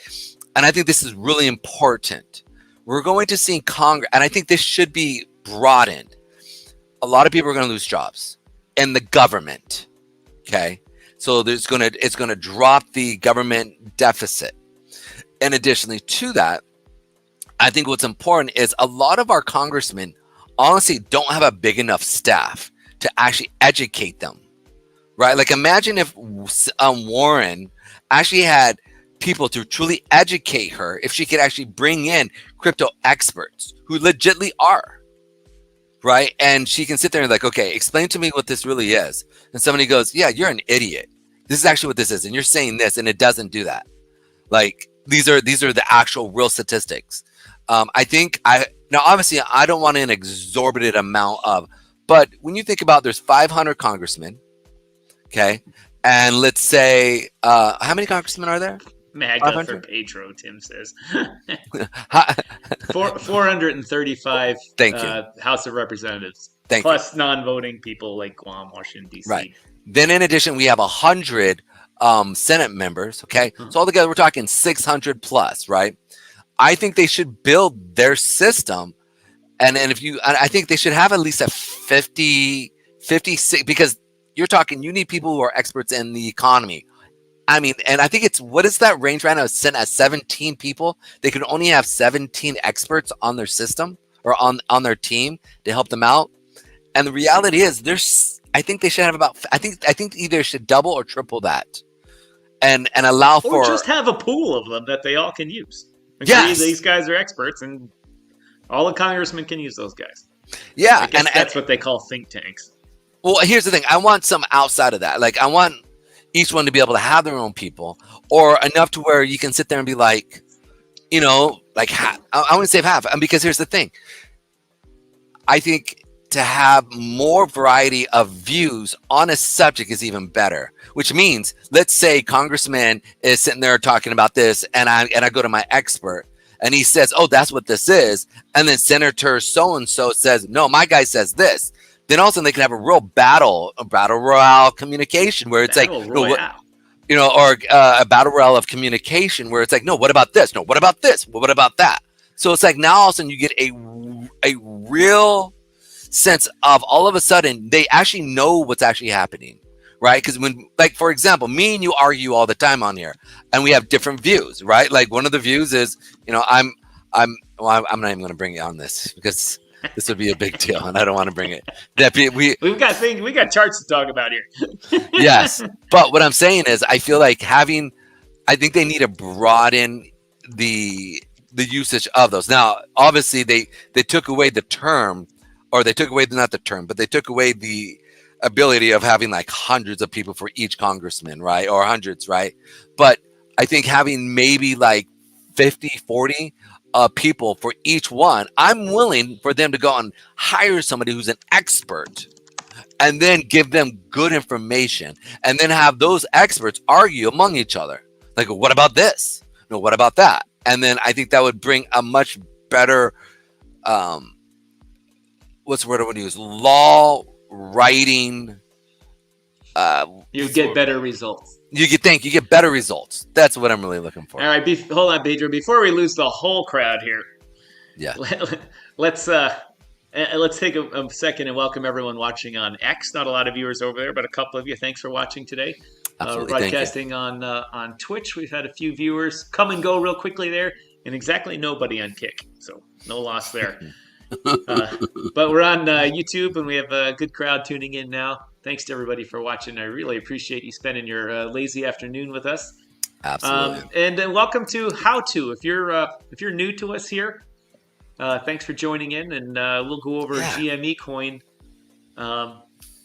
and I think this is really important, we're going to see Congress, and I think this should be broadened. A lot of people are going to lose jobs in the government. Okay, so it's going to drop the government deficit. And additionally to that, I think what's important is a lot of our congressmen honestly don't have a big enough staff to actually educate them, right? Like, imagine if Warren actually had people to truly educate her, if she could actually bring in crypto experts who legitimately are, right? And she can sit there and like, okay, explain to me what this really is. And somebody goes, yeah, you're an idiot. This is actually what this is. And you're saying this, and it doesn't do that. Like, these are the actual real statistics. I think now obviously I don't want an exorbitant amount of, but when you think about, there's 500 congressmen, okay, and let's say how many congressmen are there? MAGA for Pedro, Tim says. 435. Thank you. House of Representatives. Thank plus you. non-voting people like Guam, Washington D.C. Right. Then in addition, we have 100 Senate members. Okay, so altogether we're talking 600 plus, right? I think they should build their system, and I think they should have at least a 56, because you're talking, you need people who are experts in the economy. I mean, and I think what is that range right now? It's set at 17 people. They can only have 17 experts on their system or on their team to help them out. And the reality is, I think they should have I think either should double or triple that. And allow for, or just have a pool of them that they all can use. Yes, these guys are experts, and all the congressmen can use those guys. Yeah, and that's what they call think tanks. Well, here's the thing: I want some outside of that. Like, I want each one to be able to have their own people, or enough to where you can sit there and be like, like half. I wouldn't say half, because here's the thing: I think to have more variety of views on a subject is even better, which means, let's say congressman is sitting there talking about this, and I go to my expert and he says, oh, that's what this is. And then Senator so-and-so says, no, my guy says this. Then all of a sudden they can have a real battle royale communication where it's battle like, royale. Or a battle royale of communication where it's like, no, what about this? No, what about this? Well, what about that? So it's like, now all of a sudden you get a real sense of, all of a sudden they actually know what's actually happening, right? Because when, like, for example, me and you argue all the time on here, and we have different views, right? Like, one of the views is, I'm not even going to bring it on this because this would be a big deal, and I don't want to bring it. We got charts to talk about here. Yes, but what I'm saying is, I feel like I think they need to broaden the usage of those. Now, obviously, they took away the term. Or they took away, not the term, but they took away the ability of having like hundreds of people for each congressman, right? Or hundreds, right? But I think having maybe like 50, 40 people for each one, I'm willing for them to go and hire somebody who's an expert and then give them good information and then have those experts argue among each other. Like, what about this? No, what about that? And then I think that would bring a much better, what's the word I want to use? Law writing. You get better results. You get better results. That's what I'm really looking for. All right, hold on, Pedro. Before we lose the whole crowd here, yeah, let's take a second and welcome everyone watching on X. Not a lot of viewers over there, but a couple of you. Thanks for watching today. We're broadcasting on Twitch. We've had a few viewers come and go real quickly there, and exactly nobody on Kick. So no loss there. But we're on YouTube, and we have a good crowd tuning in now. Thanks to everybody for watching. I really appreciate you spending your lazy afternoon with us. Absolutely. And welcome to How To. If you're new to us here, thanks for joining in, and we'll go over GME coin.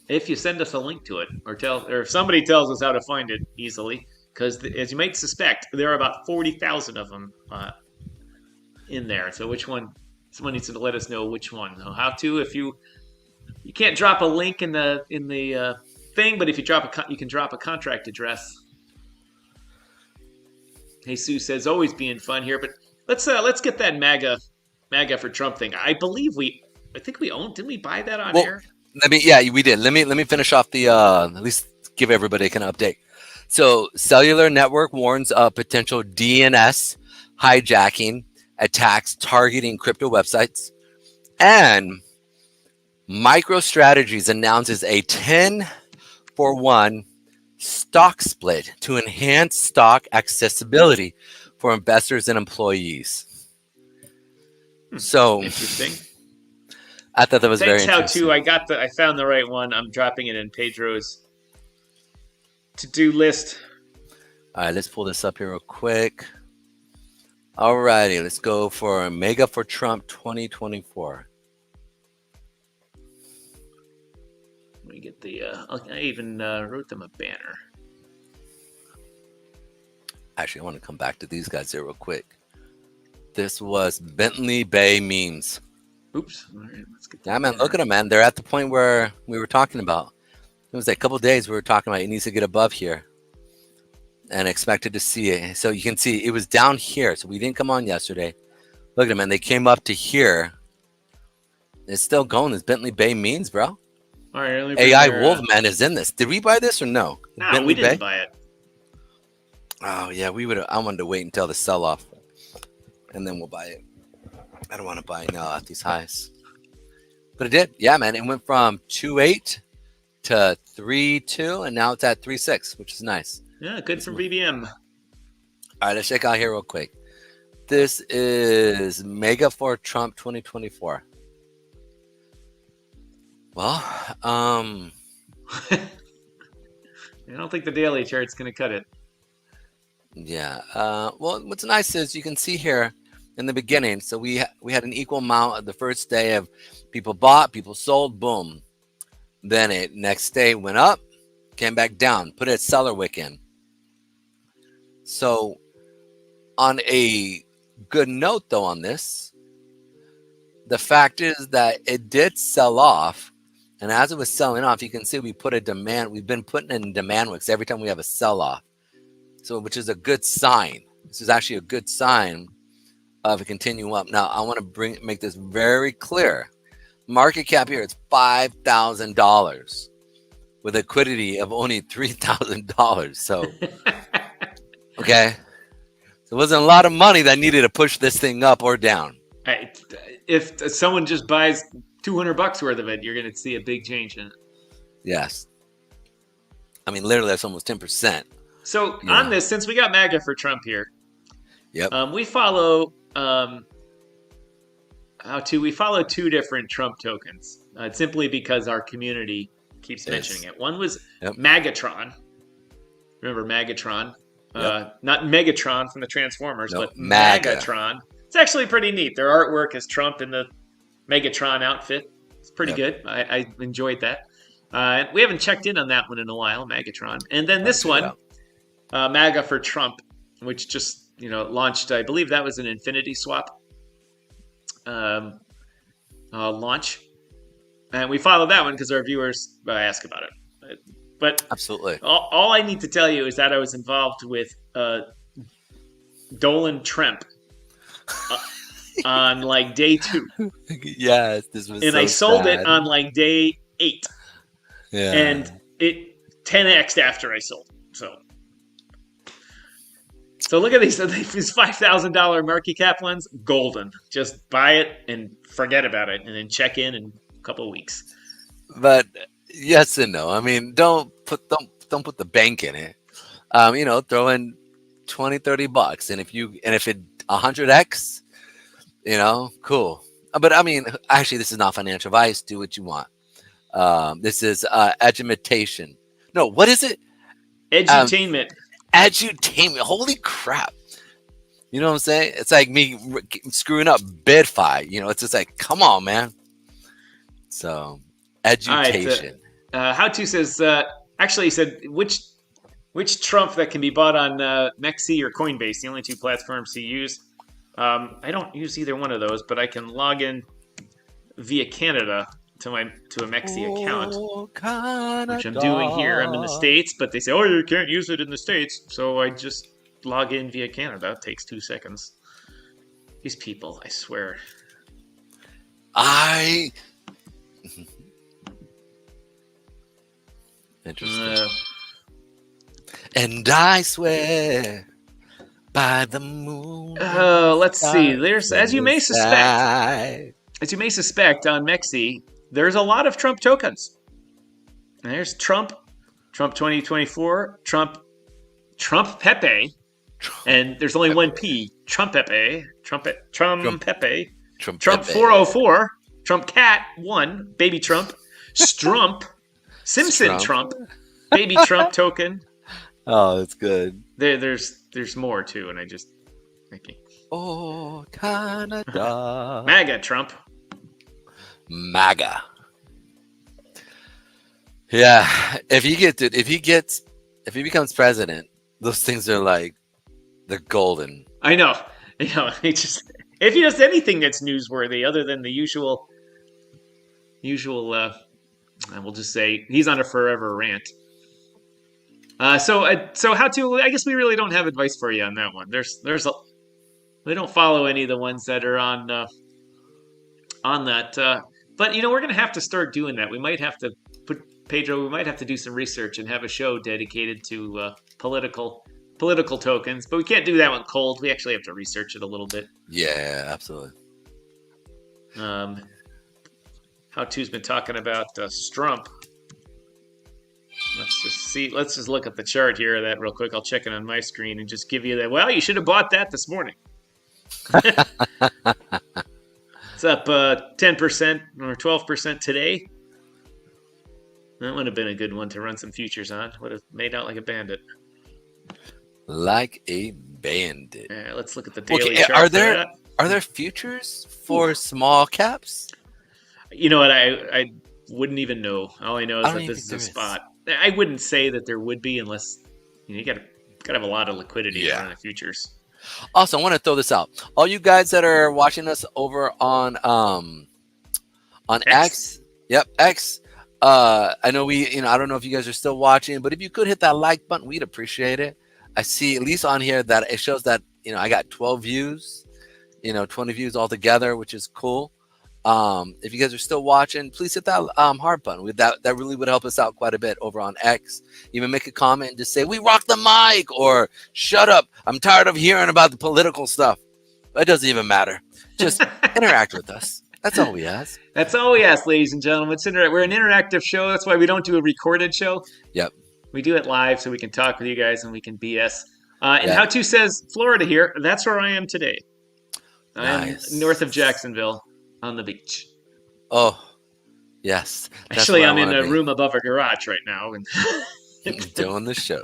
If you send us a link to it, or if somebody tells us how to find it easily, because as you might suspect, there are about 40,000 of them in there. So which one? Someone needs to let us know which one. So how to? If you can't drop a link in the thing, but if you you can drop a contract address. Jesus says always being fun here, but let's get that MAGA for Trump thing. I think we owned. Didn't we buy that on air? We did. Let me finish off the at least give everybody an update. So cellular network warns of potential DNS hijacking attacks targeting crypto websites, and MicroStrategies announces a 10-for-1 stock split to enhance stock accessibility for investors and employees. So interesting. I thought that was very interesting. How to? I found the right one. I'm dropping it in Pedro's to-do list. All right, let's pull this up here real quick. All righty, let's go for Mega for Trump 2024. Let me get the. I even wrote them a banner. Actually, I want to come back to these guys here real quick. This was Bentley Bay memes. Oops. All right, let's get that. Yeah, man, look at them, man. They're at the point where we were talking about. It was like a couple of days we were talking about it needs to get above here. And expected to see it. So you can see it was down here. So we didn't come on yesterday. Look at them, man. They came up to here. It's still going. This Bentley Bay memes, bro. All right. AI Wolfman is in this. Did we buy this or no? No, Bentley we didn't Bay? buy it. Oh, yeah. I wanted to wait until the sell-off. And then we'll buy it. I don't want to buy it now at these highs. But it did. Yeah, man. It went from 2.8 to 3.2. And now it's at 3.6, which is nice. Yeah, good for BBM. All right, let's check out here real quick. This is Mega for Trump 2024. Well, I don't think the daily chart's going to cut it. Yeah. Well, what's nice is you can see here in the beginning. So we had an equal amount of the first day of people bought, people sold, boom. Then it next day went up, came back down, put a seller wick in. So on a good note, though, on this, the fact is that it did sell off. And as it was selling off, you can see we put a demand. We've been putting in demand wicks every time we have a sell off. So which is a good sign. This is actually a good sign of a continuing up. Now, I want to make this very clear. Market cap here is $5,000 with liquidity of only $3,000. So. Okay, so it wasn't a lot of money that needed to push this thing up or down. If someone just buys $200 worth of it, you're going to see a big change in it. Yes. I mean, literally, that's almost 10%. So on this, since we got MAGA for Trump here, we follow we follow two different Trump tokens. Simply because our community keeps mentioning it. One was Magatron. Remember Magatron? Not Megatron from the Transformers, but Magatron. It's actually pretty neat. Their artwork is Trump in the Megatron outfit. It's pretty good. I enjoyed that. We haven't checked in on that one in a while, Magatron. And then this one, Yeah. MAGA for Trump, which just launched. I believe that was an Infinity Swap launch, and we followed that one because our viewers ask about it. But Absolutely. all I need to tell you is that I was involved with Dolan Trump on like day 2. Yes, this was. And so I sold sad. it on like day 8. Yeah. And it 10x'd after I sold. So look at these $5,000 market cap ones, golden. Just buy it and forget about it, and then check in a couple of weeks. But yes and no. I mean, don't put the bank in it. Throw in $20-$30, and if it 100x, cool. But I mean, actually, this is not financial advice. Do what you want. This is education. No, what is it? Edutainment. Edutainment. Holy crap. You know what I'm saying? It's like me screwing up BidFi. It's just like, come on, man. So, education. Right, How To says, actually, he said, which Trump that can be bought on Mexi or Coinbase, the only 2 platforms he used. I don't use either one of those, but I can log in via Canada to a Mexi account, which I'm doing here. I'm in the States, but they say, oh, you can't use it in the States. So I just log in via Canada. It takes 2 seconds. These people, I swear. Interesting. And I swear by the moon. Let's see. There's, as you may suspect on Mexi, there's a lot of Trump tokens. And there's Trump 2024, Trump Pepe, and there's only one P. Trump Pepe, Trump 404, Trump Cat 1, Baby Trump, Strump, Simpson Trump, Baby Trump token. Oh, that's good. There's more too, and I just thinking. Oh, Canada. MAGA Trump. MAGA. Yeah, if he becomes president, those things are like the golden. I know. If he does anything that's newsworthy other than the usual, we'll just say he's on a forever rant. So How To? I guess we really don't have advice for you on that one. We don't follow any of the ones that are on that. But we're gonna have to start doing that. We might have to Pedro. We might have to do some research and have a show dedicated to political tokens. But we can't do that one cold. We actually have to research it a little bit. Yeah, absolutely. How To's been talking about Strump. Let's just look at the chart here of that real quick. I'll check it on my screen and just give you that. Well, you should have bought that this morning. It's up 10% or 12% today. That would have been a good one to run some futures on. Would have made out like a bandit. Like a bandit. Yeah, let's look at the daily chart. Are there futures for small caps? You know what? I wouldn't even know. All I know is that this is a spot. I wouldn't say that there would be unless you got to have a lot of liquidity on the futures. Also, I want to throw this out. All you guys that are watching us over on X. Yep, X. I know I don't know if you guys are still watching, but if you could hit that like button, we'd appreciate it. I see at least on here that it shows that I got 12 views, 20 views altogether, which is cool. If you guys are still watching, please hit that heart button. That really would help us out quite a bit over on X. Even make a comment and just say, we rock the mic, or shut up, I'm tired of hearing about the political stuff. It doesn't even matter. Just interact with us. That's all we ask. That's all we ask, ladies and gentlemen. We're an interactive show. That's why we don't do a recorded show. Yep. We do it live so we can talk with you guys and we can BS. And How To says, Florida here. That's where I am today. Nice. I am north of Jacksonville on the beach. Oh, yes. Actually, I'm in a room above a garage right now. And doing the show.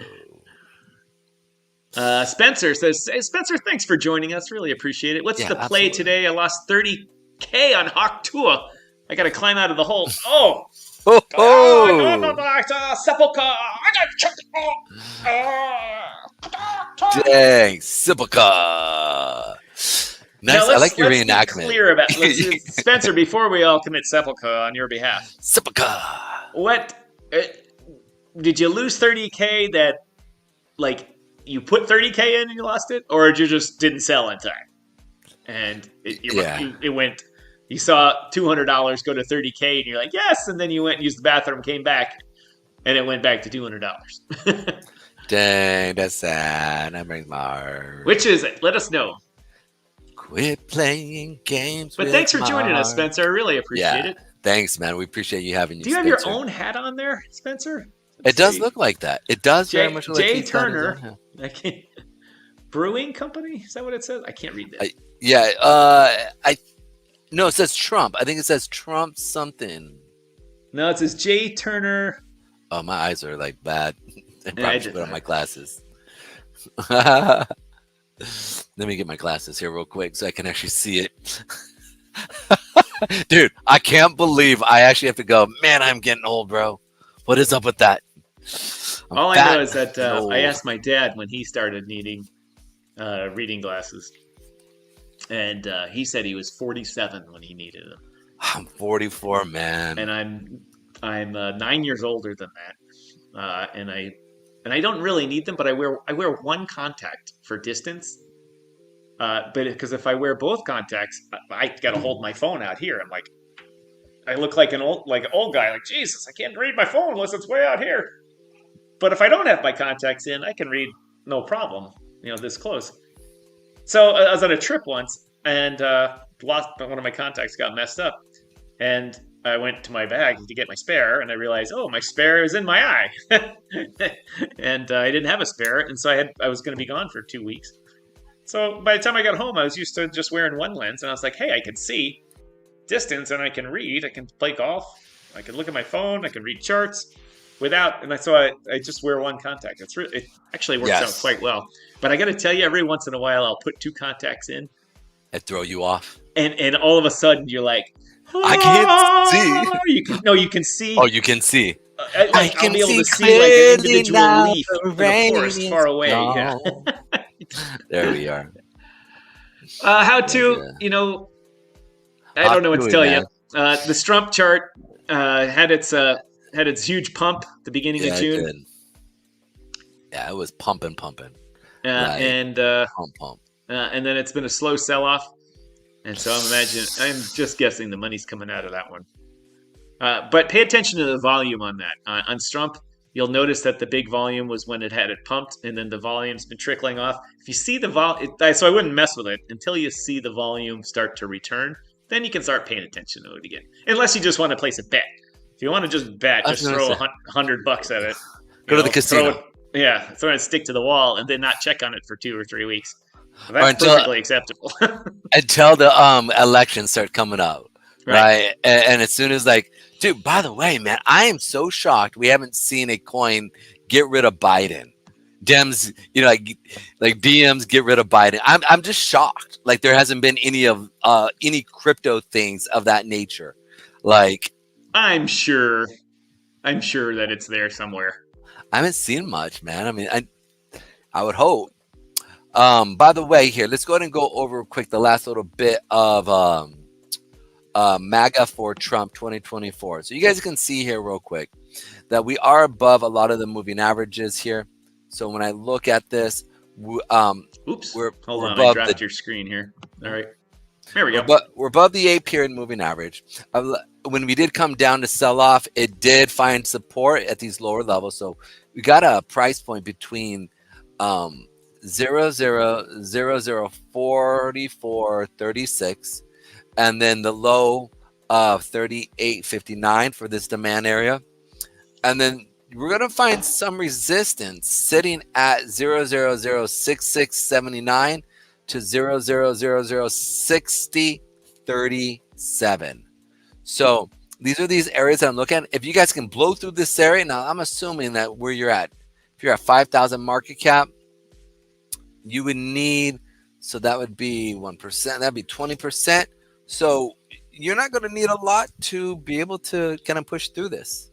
Spencer says, hey, Spencer, thanks for joining us. Really appreciate it. What's the play today? I lost 30K on Hawk Tua. I got to climb out of the hole. Oh, ho, Sepulchre. Dang, Sepulchre. Nice. Now I like your let's be reenactment. clear about Spencer before we all commit sepulchre on your behalf. Sepulchre. What did you lose 30K that like you put 30K in and you lost it, or you just didn't sell in time and it went? You saw $200 go to 30K and you're like yes, and then you went and used the bathroom, came back, and it went back to $200. Dang, that's sad. That brings my heart. Which is it? Let us know. Quit playing games. But thanks for joining us, Spencer. I really appreciate it. Thanks, man. We appreciate you having you. Do you have your own hat on there, Spencer? It does look like that. It does very much look like J. Turner. Brewing Company? Is that what it says? I can't read that. No, it says Trump. I think it says Trump something. No, it says J. Turner. Oh, my eyes are like bad. I probably should put on my glasses. Let me get my glasses here real quick so I can actually see it. Dude, I can't believe I actually have to go, man, I'm getting old, bro. What is up with that? All I know is that I asked my dad when he started needing reading glasses. And he said he was 47 when he needed them. I'm 44, man. And I'm 9 years older than that. And I don't really need them, but I wear one contact for distance. But because if I wear both contacts, I gotta hold my phone out here. I'm like, I look like an old guy. Like Jesus, I can't read my phone unless it's way out here. But if I don't have my contacts in, I can read no problem. This close. So I was on a trip once and lost one of my contacts, got messed up, and I went to my bag to get my spare, and I realized, my spare is in my eye, and I didn't have a spare, and so I was going to be gone for 2 weeks. So by the time I got home, I was used to just wearing one lens, and I was like, hey, I can see distance, and I can read, I can play golf, I can look at my phone, I can read charts so I just wear one contact. It actually works out quite well. But I got to tell you, every once in a while, I'll put two contacts in. It throw you off. And all of a sudden, you're like, I can't see. You can see. Oh, you can see. I can be able to see like an individual leaf in the forest far away. Yeah. There we are. I don't know what to tell you. The Strump chart had its huge pump at the beginning of June. Yeah, it was pumping. And pump. And then it's been a slow sell-off. And so I'm just guessing the money's coming out of that one. But pay attention to the volume on that. On Strump, you'll notice that the big volume was when it had it pumped, and then the volume's been trickling off. If you see the volume, so I wouldn't mess with it until you see the volume start to return. Then you can start paying attention to it again. Unless you just want to place a bet. If you want to just bet, just throw $100 at it. Go to the casino. Throw it and stick to the wall, and then not check on it for 2 or 3 weeks. That's perfectly acceptable. Until the elections start coming up, right? And as soon as dude, by the way, man, I am so shocked we haven't seen a coin get rid of Biden. Dems, like DMs get rid of Biden. I'm just shocked. Like there hasn't been any crypto things of that nature. I'm sure that it's there somewhere. I haven't seen much, man. I mean, I would hope. By the way, here, let's go ahead and go over quick the last little bit of MAGA for Trump 2024. So you guys can see here real quick that we are above a lot of the moving averages here. So when I look at this, we're hold on, I dropped your screen here. All right. There we go. But we're above the 8-period moving average. When we did come down to sell off, it did find support at these lower levels. So we got a price point between 0.004436 and then the low of 38.59 for this demand area. And then we're going to find some resistance sitting at 0.006679 to 0.00006037. So these are these areas that I'm looking at. If you guys can blow through this area, now I'm assuming that where you're at, if you're at 5,000 market cap, you would need, so that would be 1%, that'd be 20%. So you're not going to need a lot to be able to kind of push through this.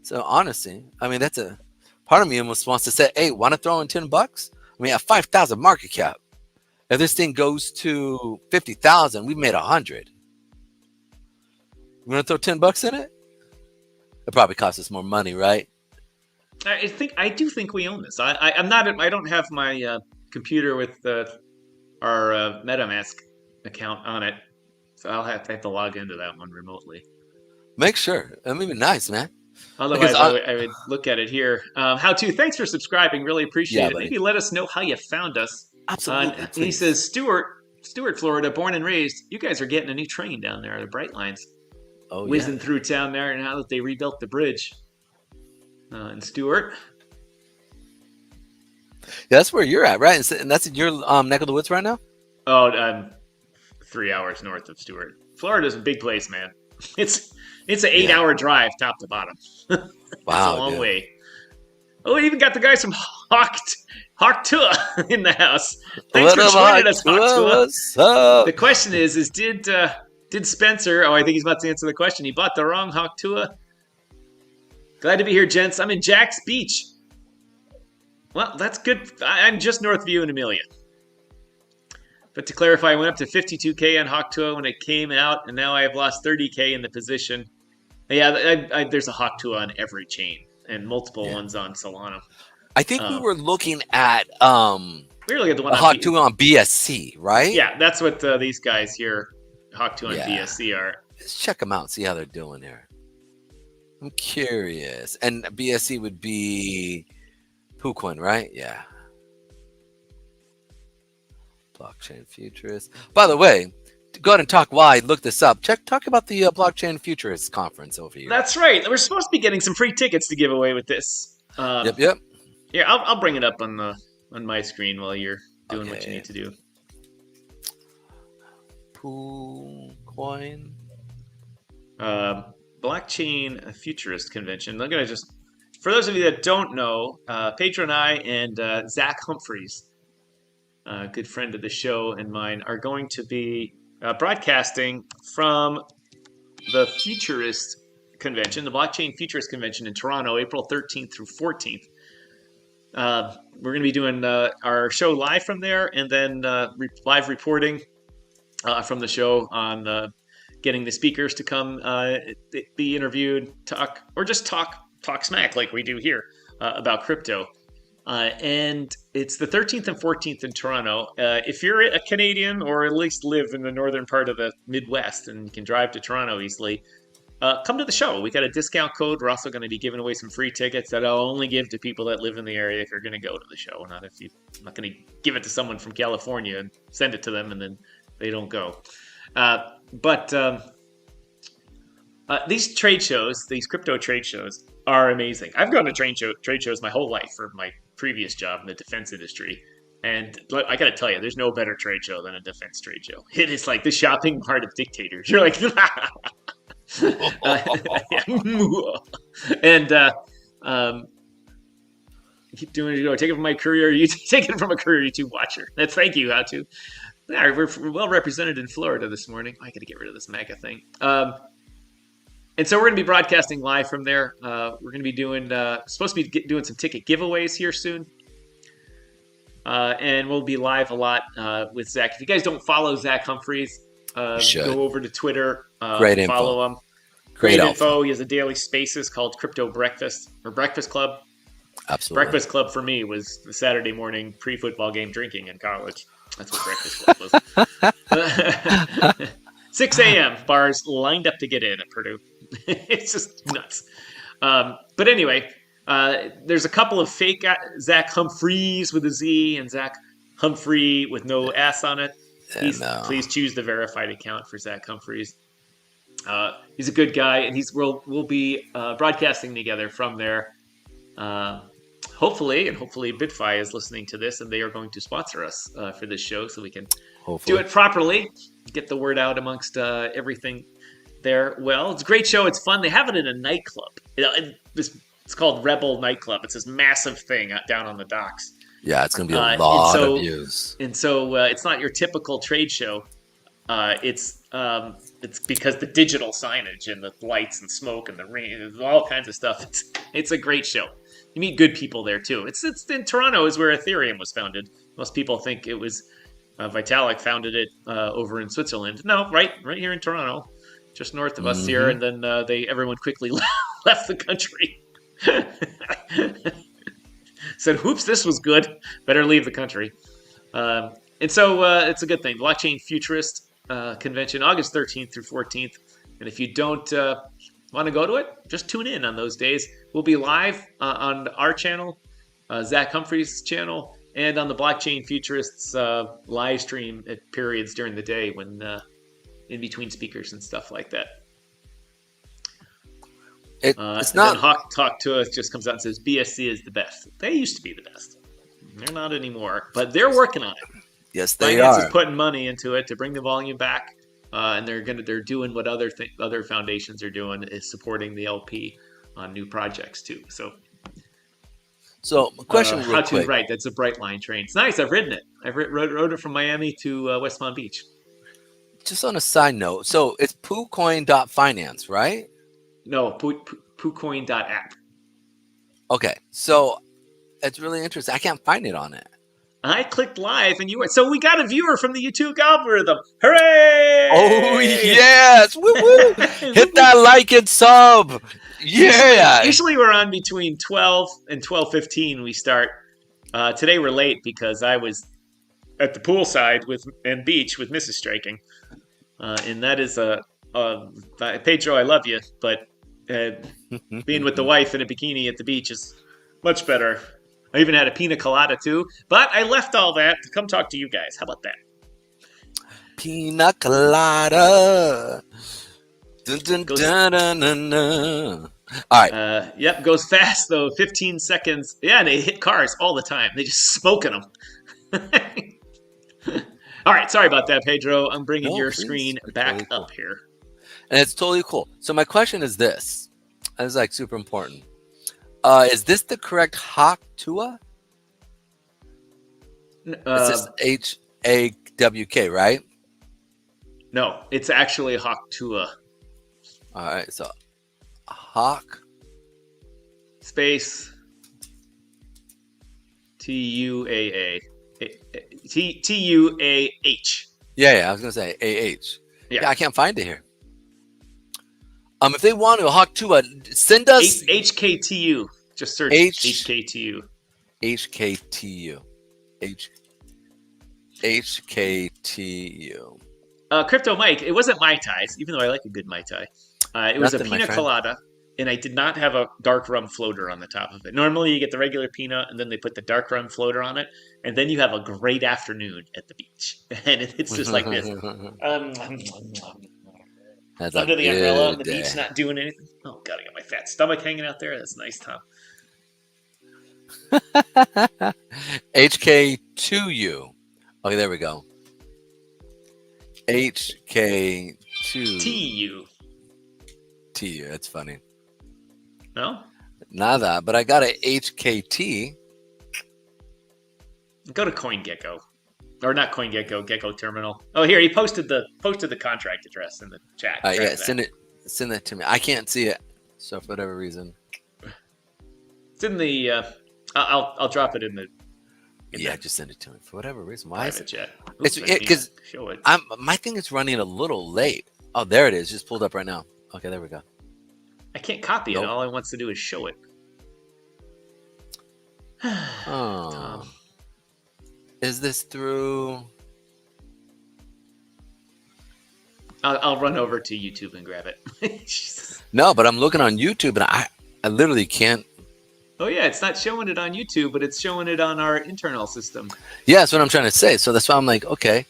So honestly, I mean, that's a part of me almost wants to say, hey, want to throw in $10? I mean, at 5,000 market cap, if this thing goes to 50,000, we made 100. You want to throw $10 in it? It probably costs us more money, right? I do think we own this. I'm not. I don't have my computer with our MetaMask account on it, so I'll have to log into that one remotely. Make sure. I mean, nice, man. Otherwise, I would look at it here. How to? Thanks for subscribing. Really appreciate it. Buddy. Maybe let us know how you found us. Absolutely. He says, Stuart, Florida, born and raised. You guys are getting a new train down there. The Bright Lines. Whizzing through town there, and now that they rebuilt the bridge. And Stuart. Yeah, that's where you're at, right? And that's in your neck of the woods right now? Oh, I'm 3 hours north of Stuart. Florida's a big place, man. It's an 8-hour drive, top to bottom. Wow, it's a long way. Oh, we even got the guys from Hawktua in the house. Thanks for joining us, Hawktua. The question is did Spencer? Oh, I think he's about to answer the question. He bought the wrong Hawktua. Glad to be here, gents. I'm in Jack's Beach. Well, that's good. I'm just north of you in Amelia. But to clarify, I went up to 52K on Hawktua when it came out, and now I have lost 30K in the position. Yeah, there's a Hawktua on every chain and multiple ones on Solana. I think we were looking at we were looking at the one Hawktua on BSC, right? Yeah, that's what these guys here, Hawktua on BSC, are. Let's check them out, see how they're doing here. I'm curious. And BSC would be PooCoin, right? Yeah. Blockchain Futurist. By the way, go ahead and talk while I look this up. Talk about the Blockchain Futurist conference over here. That's right. We're supposed to be getting some free tickets to give away with this. Yep. Yeah, I'll bring it up on my screen while you're doing what you need to do. PooCoin. Blockchain Futurist Convention. I'm gonna just, for those of you that don't know, Pedro and I and Zach Humphreys, a good friend of the show and mine, are going to be broadcasting from the Futurist Convention, the Blockchain Futurist Convention in Toronto, April 13th through 14th. We're going to be doing our show live from there, and then live reporting from the show on getting the speakers to come be interviewed, talk, or just talk smack like we do here about crypto. And it's the 13th and 14th in Toronto. If you're a Canadian or at least live in the northern part of the Midwest and you can drive to Toronto easily, come to the show. We got a discount code. We're also going to be giving away some free tickets that I'll only give to people that live in the area if you're going to go to the show. I'm not going to give it to someone from California and send it to them and then they don't go. But these trade shows, these crypto trade shows, are amazing. I've gone to trade shows my whole life for my previous job in the defense industry. And I got to tell you, there's no better trade show than a defense trade show. It is like the shopping mart of dictators. You're like, and keep doing it. Take it from my career. You take it from a career YouTube watcher. That's thank you, how to. Yeah, we're well represented in Florida this morning. I got to get rid of this MAGA thing. And so we're going to be broadcasting live from there. We're going to be doing supposed to be doing some ticket giveaways here soon. And we'll be live a lot with Zach. If you guys don't follow Zach Humphreys, go over to Twitter. Great info. Follow him. Great info. He has a daily spaces called Crypto Breakfast or Breakfast Club. Absolutely. Breakfast Club for me was the Saturday morning pre-football game drinking in college. That's what Breakfast Club was. 6 a.m. bars lined up to get in at Purdue. It's just nuts. But anyway, there's a couple of fake Zach Humphreys with a Z and Zach Humphrey with no S on it. Please choose the verified account for Zach Humphreys. He's a good guy, and we'll be broadcasting together from there. Hopefully BitFi is listening to this, and they are going to sponsor us for this show, so we can do it properly, get the word out amongst everything there. Well, it's a great show. It's fun. They have it in a nightclub. It's called Rebel Nightclub. It's this massive thing down on the docks. Yeah, it's going to be a lot of views. And so it's not your typical trade show. It's it's because the digital signage and the lights and smoke and the rain, all kinds of stuff. It's a great show. You meet good people there too. It's in Toronto is where Ethereum was founded. Most people think it was Vitalik founded it over in Switzerland. No, right here in Toronto, just north of us here. And then everyone quickly left the country. Said, "Whoops, this was good. Better leave the country." And so it's a good thing. Blockchain Futurist Convention, August 13th through 14th. And if you don't want to go to it, just tune in on those days. We'll be live on our channel, Zach Humphrey's channel, and on the Blockchain Futurists live stream at periods during the day when in between speakers and stuff like that. It's not. Then Hawk Talk to Us just comes out and says BSC is the best. They used to be the best. They're not anymore, but they're working on it. Yes, they Finance are. is putting money into it to bring the volume back, and they're doing what other foundations are doing, is supporting the LP on new projects too. So a question real how quick. to write? That's a bright line train. It's nice. I've ridden it. I've rode it from Miami to West Palm Beach. Just on a side note, so it's poocoin.finance, right? No, poocoin.app. Okay, so it's really interesting. I can't find it on it. I clicked live and you were. So we got a viewer from the YouTube algorithm. Hooray! Oh, yes. Woo woo. Hit that like and sub. Yeah. Usually we're on between 12 and 12:15 we start. Today we're late because I was at the poolside and beach with Mrs. Striking. And that is Pedro, I love you, but being with the wife in a bikini at the beach is much better. I even had a pina colada too, but I left all that to come talk to you guys. How about that? Pina colada. Dun, dun, dun, dun, dun, dun. All right. Yep, goes fast though. 15 seconds. Yeah, and they hit cars all the time. They just smoking them. All right, sorry about that, Pedro. I'm bringing your screen back up here. And it's totally cool. So my question is this. This is like super important. Is this the correct Hawk-Tua? It's just HAWK, right? No, it's actually Hawk-Tua. All right, so Hawk space TUAA. TUAH. Yeah, I was gonna say AH. Yeah, I can't find it here. If they want to Hawk-Tua, send us HKTU. Just search HKTU. HKTU. HKTU. Crypto Mike, it wasn't Mai Tais, even though I like a good Mai Tai. It was a pina colada, and I did not have a dark rum floater on the top of it. Normally, you get the regular pina, and then they put the dark rum floater on it, and then you have a great afternoon at the beach. And it's just like this. That's under the umbrella on the beach, not doing anything. Oh, God, I got my fat stomach hanging out there. That's nice, Tom. HK2U. Okay, there we go. HK2 TU. That's funny. No? Nada, but I got a HKT. Go to CoinGecko. Or not CoinGecko, Gecko Terminal. Oh, here, he posted the contract address in the chat. Yeah, send that to me. I can't see it, so for whatever reason. It's in the I'll drop it in the just send it to me for whatever reason. Why is it? Chat. It's because my thing is running a little late. Oh, there it is. Just pulled up right now. Okay, there we go. I can't copy it. All I wants to do is show it. Oh. Is this through? I'll run over to YouTube and grab it. No, but I'm looking on YouTube and I literally can't. Oh yeah, it's not showing it on YouTube, but it's showing it on our internal system. Yeah, that's what I'm trying to say. So that's why I'm like, okay,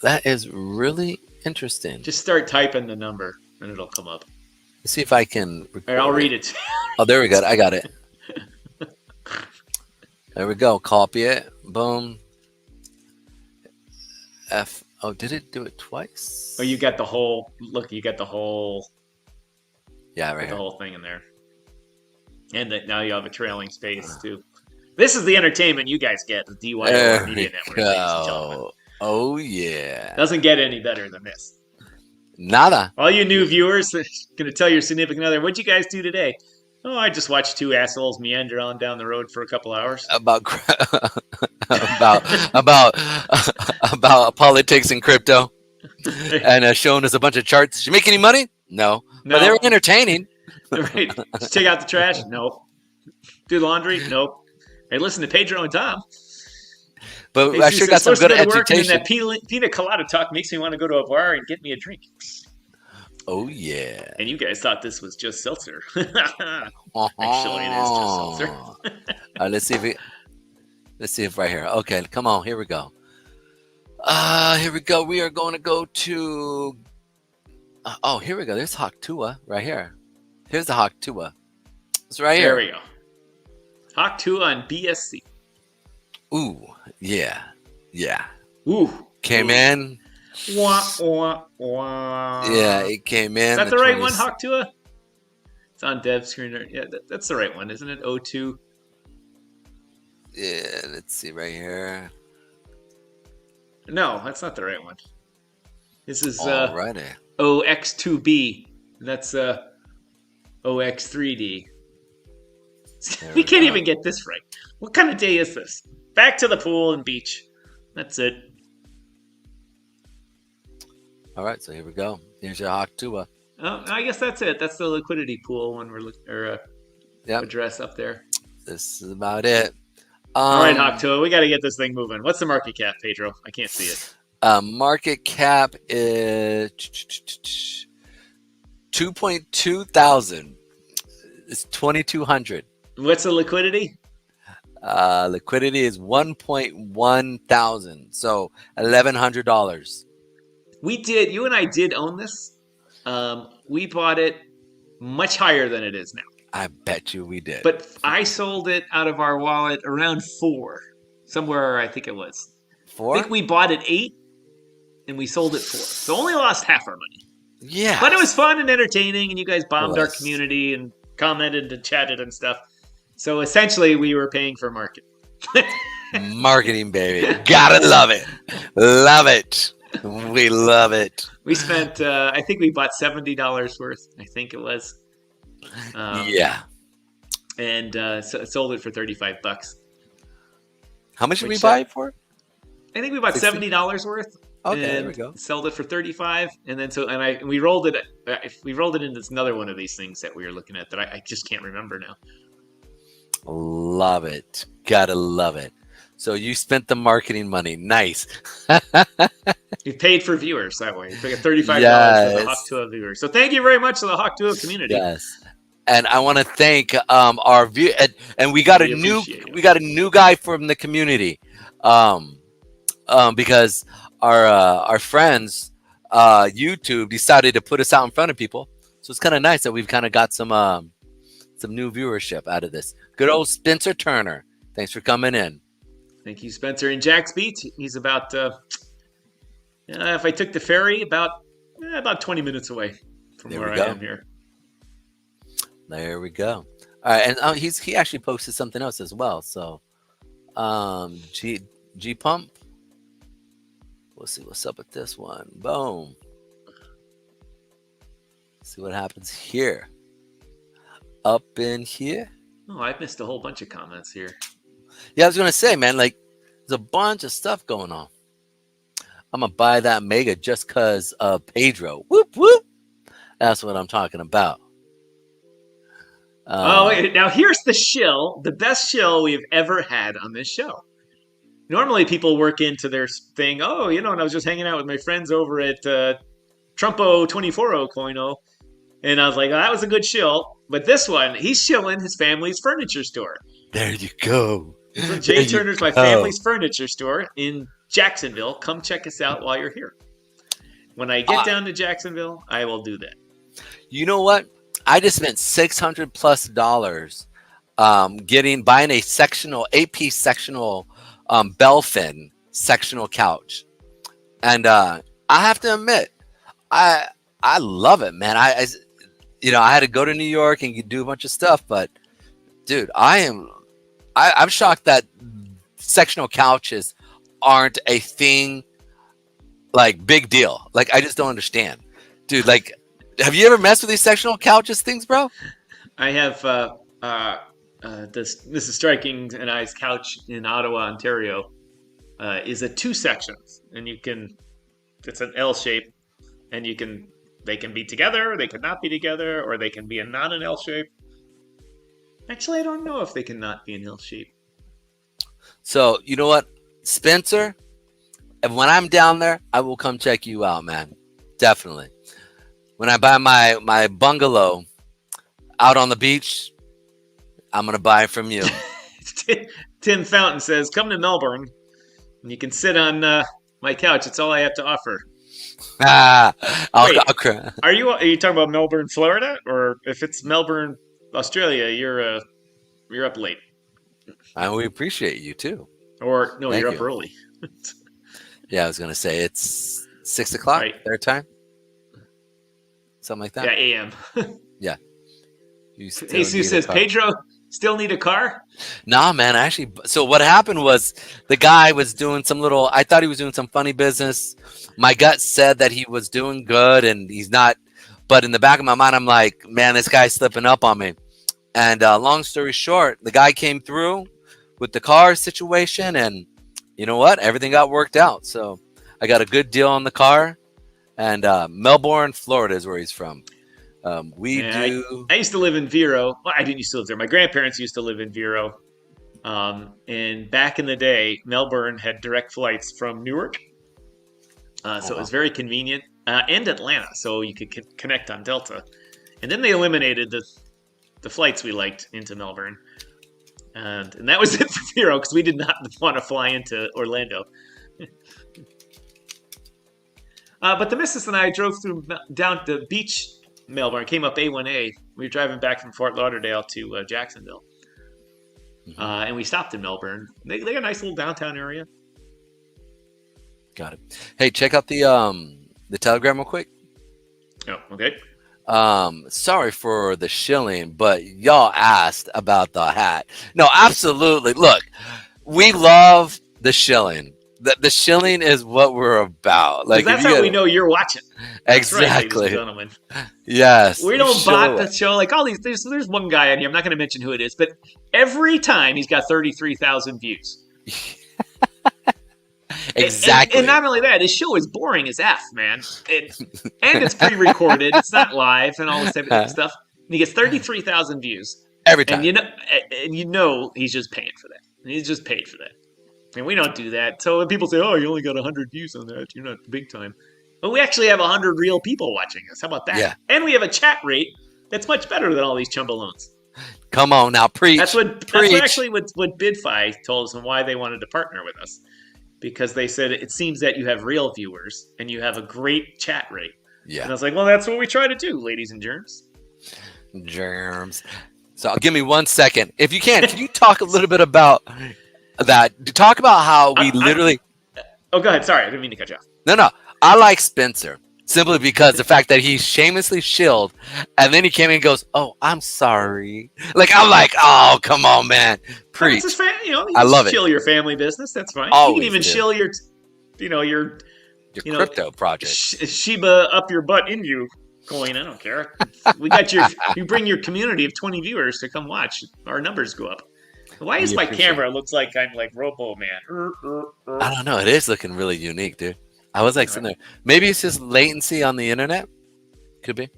that is really interesting. Just start typing the number and it'll come up. Let's see if I can. Right, I'll read it. Oh, there we go. I got it. There we go. Copy it. Boom. F. Oh, did it do it twice? Oh, you got the whole. Look, you got the whole. Yeah, right. The whole thing in there. And now you have a trailing space too. This is the entertainment you guys get. The DYOR Media Network. Oh yeah. Doesn't get any better than this. Nada. All you new viewers, going to tell your significant other, what'd you guys do today? Oh, I just watched two assholes meander on down the road for a couple hours. About about about politics and crypto, and showing us a bunch of charts. Did you make any money? No, but they were entertaining. Right? Just take out the trash? No. Do laundry? Nope. Hey, listen to Pedro and Tom. But hey, I sure got some good education. And that pina colada talk makes me want to go to a bar and get me a drink. Oh yeah. And you guys thought this was just seltzer. Actually, it is just seltzer. Let's see if right here. Okay, come on. Here we go. Here we go. We are going to go to. Oh, here we go. There's Haktua right here. Here's the Haktua. It's right here. There we go. Haktua on BSC. Ooh, yeah. Ooh, came in. Wah, wah, wah. Yeah, it came in. Is that the right one, Haktua? It's on dev screener. Yeah, that's the right one, isn't it? 02. Yeah, let's see right here. No, that's not the right one. This is Alrighty. OX2B. That's OX3D. We can't even get this right. What kind of day is this? Back to the pool and beach. That's it. All right, so here we go. Here's your Haktua. Oh, I guess that's it. That's the liquidity pool when we're address up there. This is about it. All right, Haktua, we got to get this thing moving. What's the market cap, Pedro? I can't see it. Market cap is 2.2 thousand. It's 2,200. What's the liquidity? Liquidity is 1.1 thousand. So $1,100. You and I did own this. We bought it much higher than it is now. I bet you we did. But I sold it out of our wallet around 4. Somewhere, I think it was. 4? I think we bought it 8, and we sold it 4. So only lost half our money. Yeah. But it was fun and entertaining, and you guys bombed our community and commented and chatted and stuff. So essentially, we were paying for marketing. Marketing, baby. Gotta love it. Love it. We love it. We spent, I think we bought $70 worth. I think it was. Yeah. And sold it for $35. How much did we buy it for? I think we bought $70 worth. Okay, there we go. Sold it for $35, and then we rolled it. We rolled it into another one of these things that we were looking at that I just can't remember now. Love it. Gotta love it. So you spent the marketing money. Nice. You paid for viewers that way. You took $35 for the Haktua viewers. So thank you very much to the Haktua community. Yes. And I want to thank our view and we got a new guy from the community. Because our friends YouTube decided to put us out in front of people. So it's kind of nice that we've kind of got some new viewership out of this. Good old Spencer Turner. Thanks for coming in. Thank you, Spencer. And Jack's Beat, he's about if I took the ferry, about 20 minutes away from where I am here. There we go. All right, and he actually posted something else as well. So, G Pump. We'll see what's up with this one. Boom. See what happens here. Up in here. Oh, I missed a whole bunch of comments here. Yeah, I was gonna say, man, like there's a bunch of stuff going on. I'm gonna buy that mega just cause of Pedro. Whoop whoop. That's what I'm talking about. Wait, now here's the shill, the best shill we've ever had on this show. Normally people work into their thing. Oh, and I was just hanging out with my friends over at Trumpo 24 Coino, and I was like, oh, that was a good shill. But this one, he's shilling his family's furniture store. There you go. So Jay Turner's my family's furniture store in Jacksonville. Come check us out while you're here. When I get down to Jacksonville, I will do that. You know what? I just spent $600+ buying a sectional, AP sectional Belfin sectional couch. And I have to admit, I love it, man. I had to go to New York and do a bunch of stuff, but dude, I'm shocked that sectional couches aren't a thing, like big deal. Like I just don't understand. Dude, like, have you ever messed with these sectional couches things, bro? I have this is Striking and I's couch in Ottawa, Ontario. Is a 2 sections, and it's an L shape, and they can be together, they can not be together, or they can be not an L shape. Actually, I don't know if they can not be an L shape. So you know what, Spencer, and when I'm down there, I will come check you out, man. Definitely. When I buy my bungalow out on the beach, I'm gonna buy it from you. Tim Fountain says, "Come to Melbourne, and you can sit on my couch. It's all I have to offer." Wait, are you talking about Melbourne, Florida, or if it's Melbourne, Australia? You're up late. We appreciate you too. Or no, Thank you're you. up early. Yeah, I was gonna say it's 6 o'clock their time, something like that. Yeah, AM. Yeah. Jesus says, Pedro still need a car? Nah, man. Actually, so what happened was the guy was doing I thought he was doing some funny business. My gut said that he was doing good, and he's not. But in the back of my mind, I'm like, man, this guy's slipping up on me. And long story short, the guy came through with the car situation, and you know what? Everything got worked out. So I got a good deal on the car, and Melbourne, Florida is where he's from. I used to live in Vero. Well, I didn't used to live there. My grandparents used to live in Vero. And back in the day, Melbourne had direct flights from Newark. So it was very convenient. And Atlanta, so you could connect on Delta. And then they eliminated the flights we liked into Melbourne. And that was it for Vero, because we did not want to fly into Orlando. But the missus and I drove down the beach Melbourne, came up A1A. We were driving back from Fort Lauderdale to Jacksonville. And we stopped in Melbourne. They got a nice little downtown area. Got it. Hey, check out the Telegram real quick. Oh, okay. Sorry for the shilling, but y'all asked about the hat. No, absolutely. Look, we love the shilling. The shilling is what we're about. Like that's how we know you're watching. That's exactly, right, ladies and gentlemen. Yes, we don't bot the show like all these. There's one guy on here. I'm not going to mention who it is, but every time he's got 33,000 views. Exactly. And not only that, his show is boring as F, man. And it's pre-recorded. It's not live and all this type of stuff. And he gets 33,000 views every time. And you know he's just paying for that. He's just paid for that. And we don't do that. So when people say, "Oh, you only got 100 views on that, you're not big time." But we actually have 100 real people watching us. How about that? Yeah. And we have a chat rate that's much better than all these chumbalones. Come on now, preach. That's what BidFi told us and why they wanted to partner with us. Because they said it seems that you have real viewers and you have a great chat rate. Yeah. And I was like, well, that's what we try to do, ladies and germs. Germs. So give me 1 second. If you can you talk a little bit about that? Talk about how we literally... Oh, go ahead. Sorry, I didn't mean to cut you off. No. I like Spencer simply because the fact that he shamelessly shilled and then he came in and goes, "Oh, I'm sorry." Like, I'm like, oh, come on, man. Preach. It's his I love it. Shill your family business. That's fine. Always you can even shill your crypto project. Shiba up your butt in you coin. I don't care. We got you bring your community of 20 viewers to come watch. Our numbers go up. Why is my camera looks like I'm like Robo Man? I don't know. It is looking really unique, dude. I was like sitting there. Maybe it's just latency on the internet. Could be.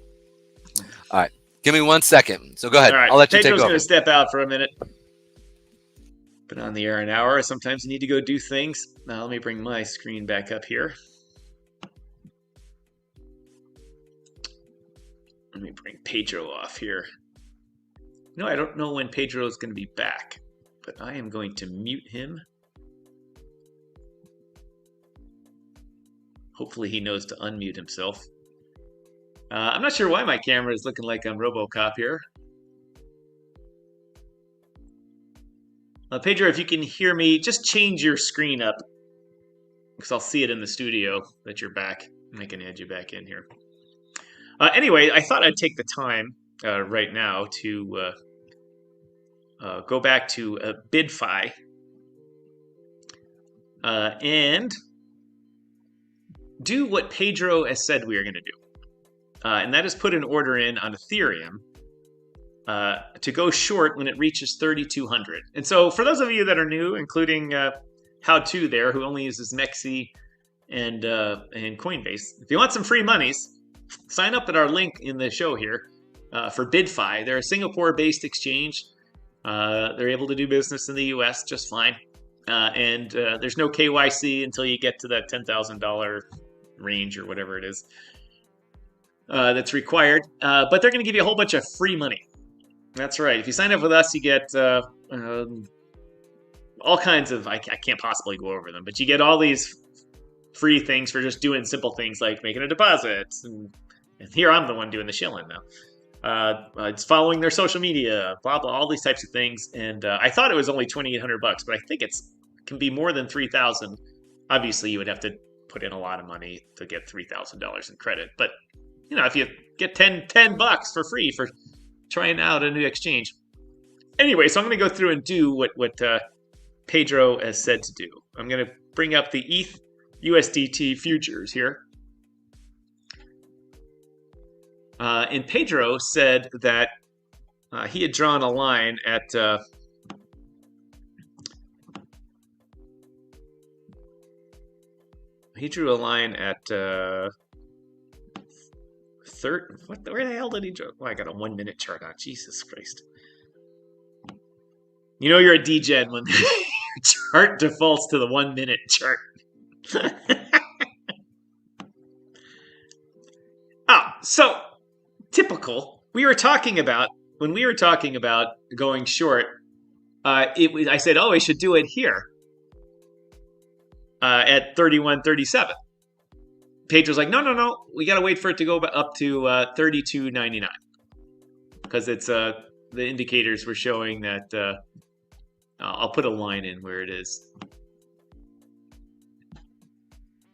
All right. Give me 1 second. So go ahead. Right. I'll let you take over. Pedro's going to step out for a minute. Been on the air an hour. Sometimes you need to go do things. Now let me bring my screen back up here. Let me bring Pedro off here. No, I don't know when Pedro is going to be back, but I am going to mute him. Hopefully he knows to unmute himself. I'm not sure why my camera is looking like I'm RoboCop here. Pedro, if you can hear me, just change your screen up, because I'll see it in the studio that you're back, and I can add you back in here. Anyway, I thought I'd take the time right now to go back to BidFi and do what Pedro has said we are going to do. and that is put an order in on Ethereum to go short when it reaches 3,200. And so for those of you that are new, including How To there, who only uses Mexi and Coinbase, if you want some free monies, sign up at our link in the show here for BidFi. They're a Singapore-based exchange. They're able to do business in the US just fine. And there's no KYC until you get to that $10,000 range or whatever it is that's required. But they're going to give you a whole bunch of free money. That's right. If you sign up with us, you get all kinds of, I can't possibly go over them, but you get all these free things for just doing simple things like making a deposit. And here I'm the one doing the shilling now. It's following their social media, blah, blah, all these types of things. And I thought it was only $2,800, but I think it can be more than 3,000. Obviously, you would have to put in a lot of money to get $3,000 in credit. But, you know, if you get $10 for free for trying out a new exchange. Anyway, so I'm going to go through and do what Pedro has said to do. I'm going to bring up the ETH USDT futures here. And Pedro said that he had drawn a line at he drew a line at where the hell did he draw? Oh, I got a 1 minute chart on. Jesus Christ. You know you're a degen when your chart defaults to the 1 minute chart. Oh, so typical. When we were talking about going short, I said, oh, I should do it here at 31.37. Pedro's like, no, we got to wait for it to go up to 32.99 because it's the indicators were showing that. I'll put a line in where it is,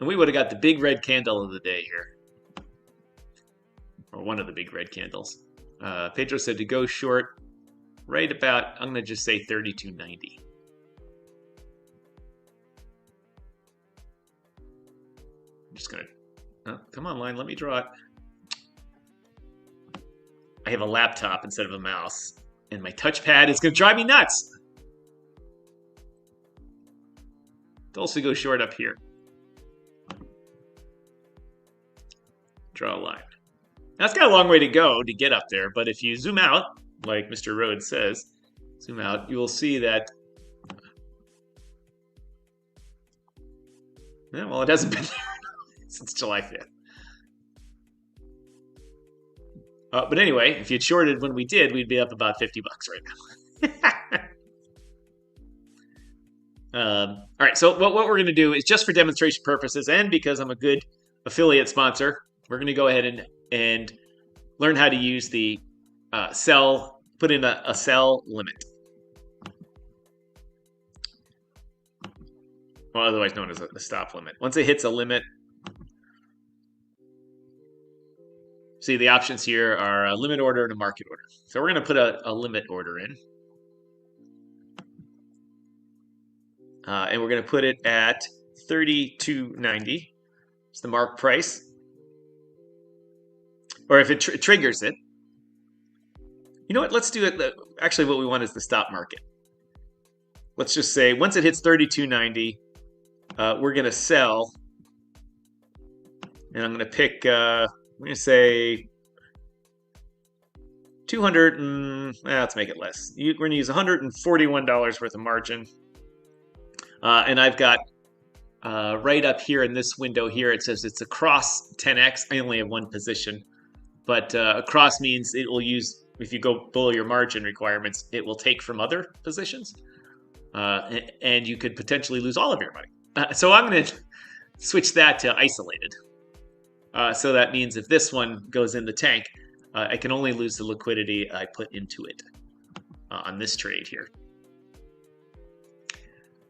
and we would have got the big red candle of the day here, or one of the big red candles. Pedro said to go short right about, I'm going to just say 32.90. I'm just going to, come on, line, let me draw it. I have a laptop instead of a mouse, and my touchpad is going to drive me nuts. To also go short up here. Draw a line. Now, it's got a long way to go to get up there, but if you zoom out, like Mr. Rhodes says, zoom out, you will see that, yeah, well, it hasn't been there since July 5th. But anyway, if you'd shorted when we did, we'd be up about $50 right now. All right, so what we're going to do is just for demonstration purposes and because I'm a good affiliate sponsor, we're going to go ahead and learn how to use the sell, put in a sell limit. Well, otherwise known as a stop limit. Once it hits a limit, see the options here are a limit order and a market order. So we're going to put a limit order in. And we're going to put it at 32.90. It's the mark price. Or if it triggers it. You know what? Let's do it. Actually, what we want is the stop market. Let's just say once it hits 32.90, we're going to sell. And I'm going to pick, I'm going to say 200 and, let's make it less. We're going to use $141 worth of margin. And I've got right up here in this window here, it says it's across 10x. I only have one position, but across means it will use, if you go below your margin requirements, it will take from other positions. And you could potentially lose all of your money. So I'm going to switch that to isolated. So that means if this one goes in the tank, I can only lose the liquidity I put into it on this trade here.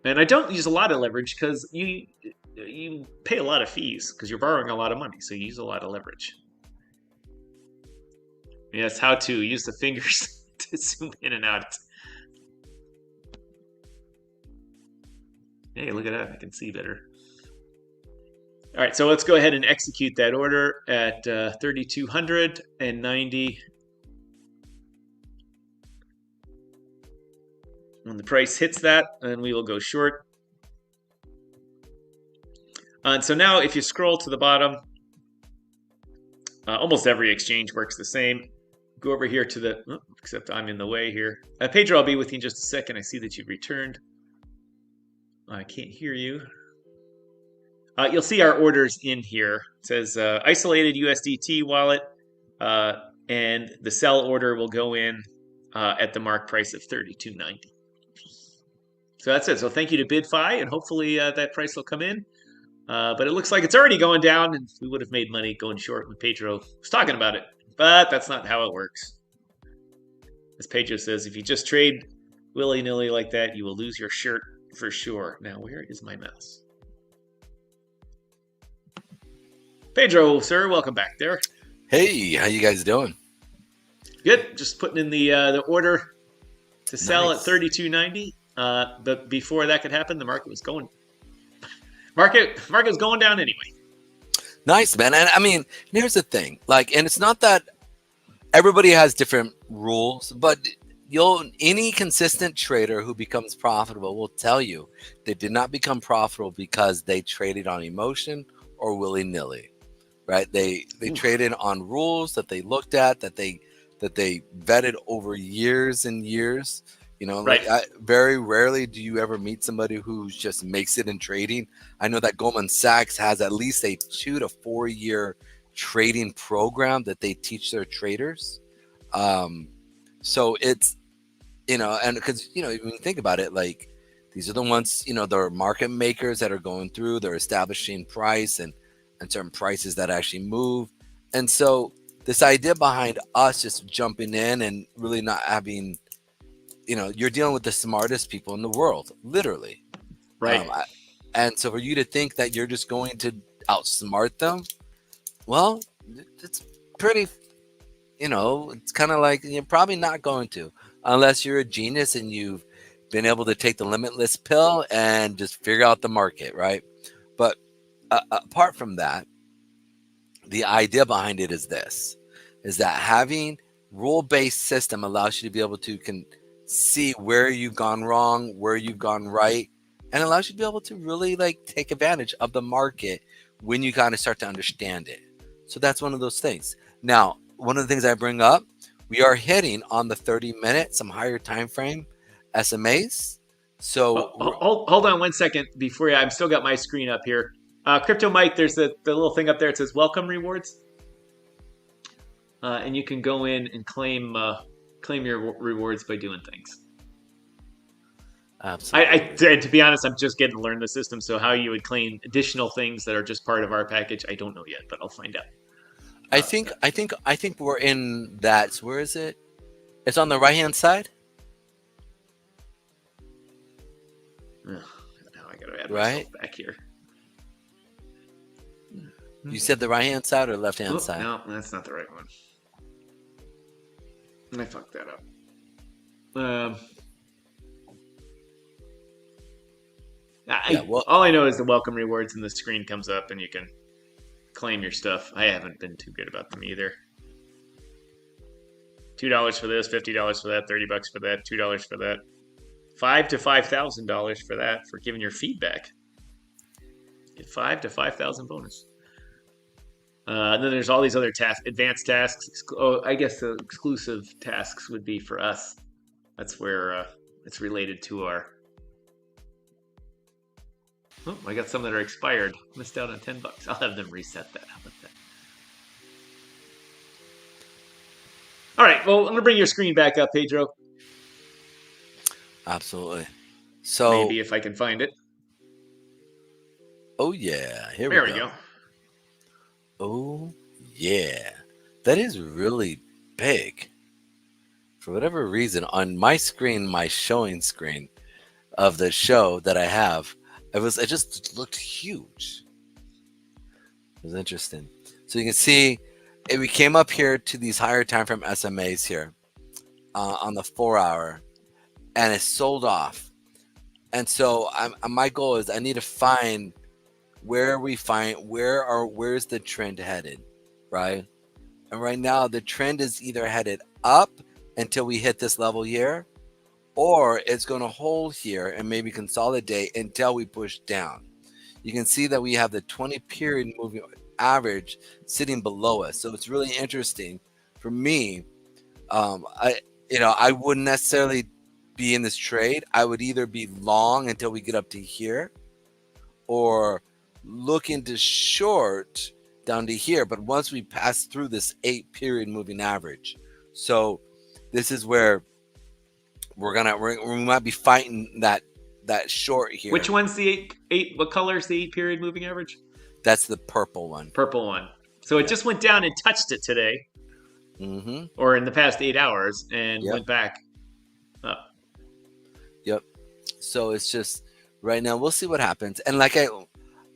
And I don't use a lot of leverage because you pay a lot of fees because you're borrowing a lot of money, so you use a lot of leverage. Yes, how to use the fingers to zoom in and out. Hey, look at that! I can see better. All right, so let's go ahead and execute that order at 3,290. When the price hits that, then we will go short. And so now if you scroll to the bottom, almost every exchange works the same. Go over here to the, except I'm in the way here. Pedro, I'll be with you in just a second. I see that you've returned. I can't hear you. You'll see our orders in here. It says isolated USDT wallet, and the sell order will go in at the mark price of 32.90. So that's it. So thank you to BidFi, and hopefully that price will come in. But it looks like it's already going down, and we would have made money going short when Pedro was talking about it. But that's not how it works. As Pedro says, if you just trade willy-nilly like that, you will lose your shirt for sure. Now, where is my mouse? Pedro, sir, welcome back there. Hey, how you guys doing? Good. Just putting in the order to sell Nice. at 32.90. But before that could happen, the market was going was going down anyway. Nice, man. And I mean, here's the thing. Like, and it's not that everybody has different rules, but any consistent trader who becomes profitable will tell you they did not become profitable because they traded on emotion or willy-nilly. Right? They traded on rules that they looked at, that they vetted over years and years. You know, Right. like very rarely do you ever meet somebody who just makes it in trading. I know that Goldman Sachs has at least a 2 to 4 year trading program that they teach their traders. So it's, you know, and because, you know, when you think about it, like these are the ones, you know, they're market makers that are going through, they're establishing price and certain prices that actually move. And so this idea behind us just jumping in and really not having, you know, you're dealing with the smartest people in the world, literally. Right. And so for you to think that you're just going to outsmart them, well, it's pretty, you know, it's kind of like you're probably not going to, unless you're a genius and you've been able to take the limitless pill and just figure out the market, right? But apart from that, the idea behind it is this, is that having rule-based system allows you to be able to see where you've gone wrong, where you've gone right, and allows you to be able to really like take advantage of the market when you kind of start to understand it. So that's one of those things. Now, one of the things I bring up, we are hitting on the 30-minute, some higher time frame SMAs. So hold on 1 second before I'm still got my screen up here. Crypto Mike, there's the little thing up there. It says welcome rewards. And you can go in and claim your rewards by doing things. Absolutely. To be honest, I'm just getting to learn the system. So how you would claim additional things that are just part of our package, I don't know yet, but I'll find out. I think we're in that. So where is it? It's on the right hand side. Now I gotta add right myself back here. You said the right hand side or left hand side? No, that's not the right one. I fucked that up. All I know is the welcome rewards and the screen comes up and you can claim your stuff. I haven't been too good about them either. $2 for this, $50 for that, $30 for that, $2 for that, $5,000 to $5,000 for that for giving your feedback. Get 5 to 5,000 bonus. And then there's all these other tasks, advanced tasks. I guess the exclusive tasks would be for us. That's where it's related to our. Oh, I got some that are expired. Missed out on $10. I'll have them reset that. How about that? All right. Well, I'm gonna bring your screen back up, Pedro. Absolutely. So maybe if I can find it. Oh yeah, there we go. Oh yeah, that is really big. For whatever reason, on my screen, my showing screen of the show that I have, it just looked huge. It was interesting. So you can see, we came up here to these higher time frame SMAs here on the 4 hour, and it sold off. And so my goal is I need to find where's the trend headed, right? And right now the trend is either headed up until we hit this level here, or it's going to hold here and maybe consolidate until we push down. You can see that we have the 20 period moving average sitting below us. So it's really interesting for me. I wouldn't necessarily be in this trade. I would either be long until we get up to here, or looking to short down to here. But once we pass through this 8 period moving average, so this is where we might be fighting that short here. Which one's the eight? What color is the 8 period moving average? That's the purple one. Purple one. So it just went down and touched it today, or in the past 8 hours, and went back up. Yep. So it's just right now. We'll see what happens. And like I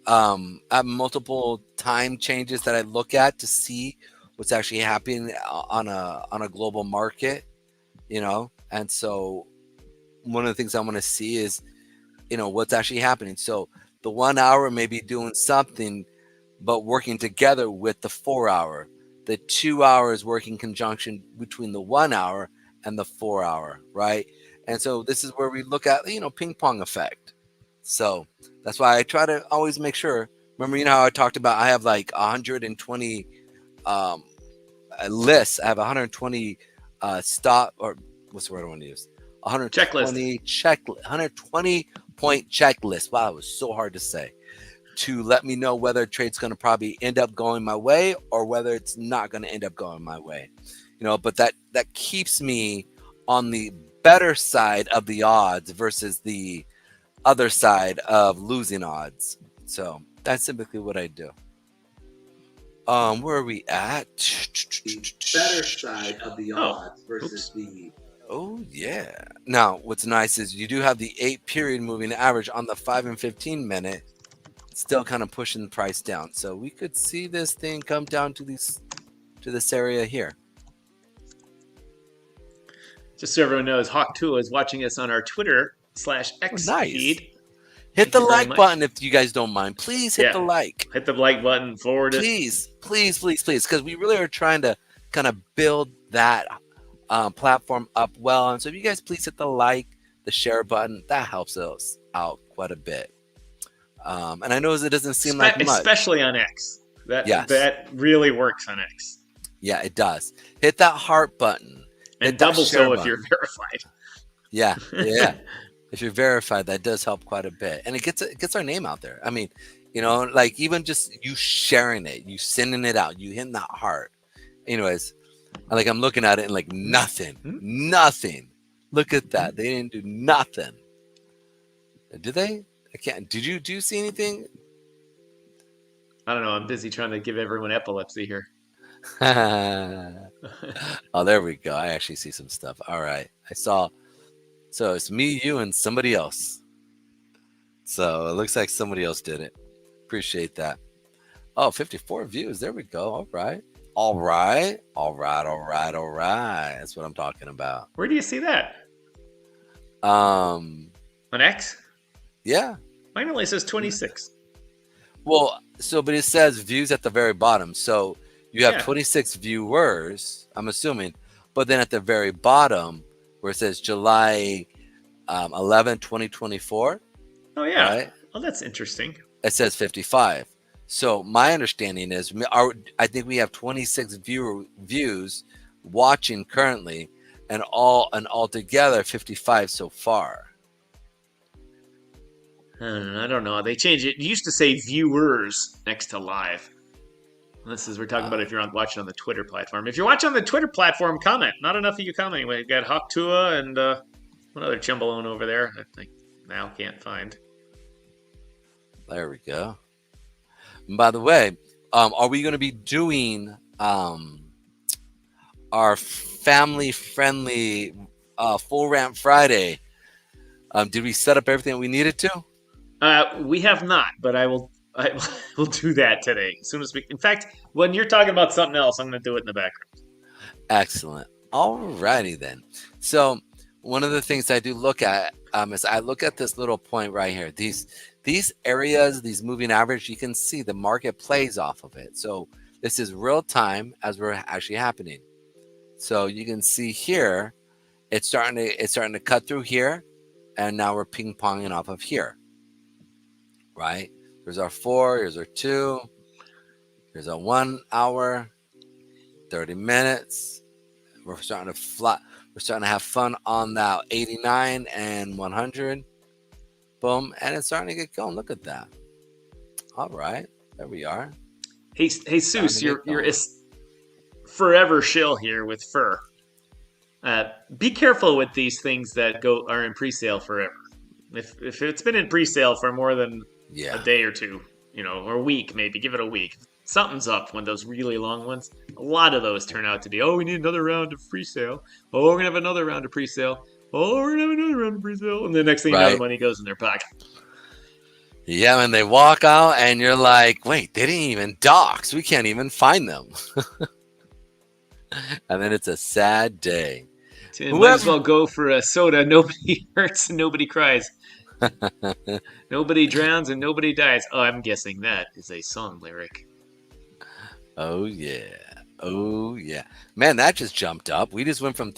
have multiple time changes that I look at to see what's actually happening on a global market. And so one of the things I want to see is, what's actually happening. So the 1 hour may be doing something, but working together with the 4 hour. The 2 hours working conjunction between the 1 hour and the 4 hour, right? And so this is where we look at, ping pong effect. So that's why I try to always make sure. Remember, how I talked about I have like 120 lists. I have 120 stop, or what's the word I want to use? 120 point checklist. Wow, it was so hard to say. To let me know whether a trade's going to probably end up going my way or whether it's not going to end up going my way. But that keeps me on the better side of the odds versus the other side of losing odds. So that's typically what I do. Where are we at? The better side of the odds versus the... Oh, yeah. Now, what's nice is you do have the 8 period moving average on the 5 and 15 minute, still kind of pushing the price down. So we could see this thing come down to this area here. Just so everyone knows, Hawk2 is watching us on our Twitter/X feed. Hit the like button if you guys don't mind. Please hit the like. Hit the like button. Forward it. Please. Because we really are trying to kind of build that platform up well. And so if you guys please hit the like, the share button, that helps us out quite a bit. And I know it doesn't seem like much. Especially on X. That really works on X. Yeah, it does. Hit that heart button. And double so if you're verified. Yeah. If you're verified, that does help quite a bit. And it gets our name out there. I mean, like even just you sharing it, you sending it out, you hitting that heart. Anyways, I'm looking at it and like nothing. Look at that. They didn't do nothing. Did they? I can't. Did you see anything? I don't know. I'm busy trying to give everyone epilepsy here. Oh, there we go. I actually see some stuff. All right. I saw. So it's me, you, and somebody else. So it looks like somebody else did it. Appreciate that. Oh, 54 views. There we go. All right. That's what I'm talking about. Where do you see that? On X? Yeah. Mine only says 26. Well, but it says views at the very bottom. So you have 26 viewers, I'm assuming. But then at the very bottom, where it says July 11, 2024. Oh, yeah. Right? Oh, that's interesting. It says 55. So my understanding is, I think we have 26 views watching currently, and altogether 55 so far. I don't know. They changed it. It used to say viewers next to live. We're talking about if you're watching on the Twitter platform. If you're watching on the Twitter platform, comment. Not enough of you commenting. We've got Hawk2 and one other chumbalone over there. I think now can't find. There we go. And by the way, are we going to be doing our family-friendly full ramp Friday? Did we set up everything we needed to? We have not, but I will do that today. As soon as in fact, when you're talking about something else, I'm going to do it in the background. Excellent. All righty then. So one of the things I do look at as I look at this little point right here, these areas, these moving average, you can see the market plays off of it. So this is real time as we're actually happening. So you can see here, it's starting to cut through here, and now we're ping ponging off of here. Right? There's our 4, here's our 2, here's our 1 hour, 30 minutes. We're starting to have fun on that 89 and 100. Boom, and it's starting to get going. Look at that. All right, there we are. Hey Seuss, you're forever shill here with fur. Be careful with these things that are in pre-sale forever. If it's been in pre-sale for more than a day or two, or a week, maybe give it a week. Something's up when those really long ones. A lot of those turn out to be, we need another round of pre-sale. Oh, we're gonna have another round of pre-sale. Oh, we're gonna have another round of pre-sale, and the next thing you know, the money goes in their pocket. Yeah, and they walk out, and you're like, wait, they didn't even dox. We can't even find them. And then it's a sad day. Might as well go for a soda. Nobody hurts and nobody cries. Nobody drowns and nobody dies. Oh, I'm guessing that is a song lyric. Oh yeah. Man, that just jumped up. We just went from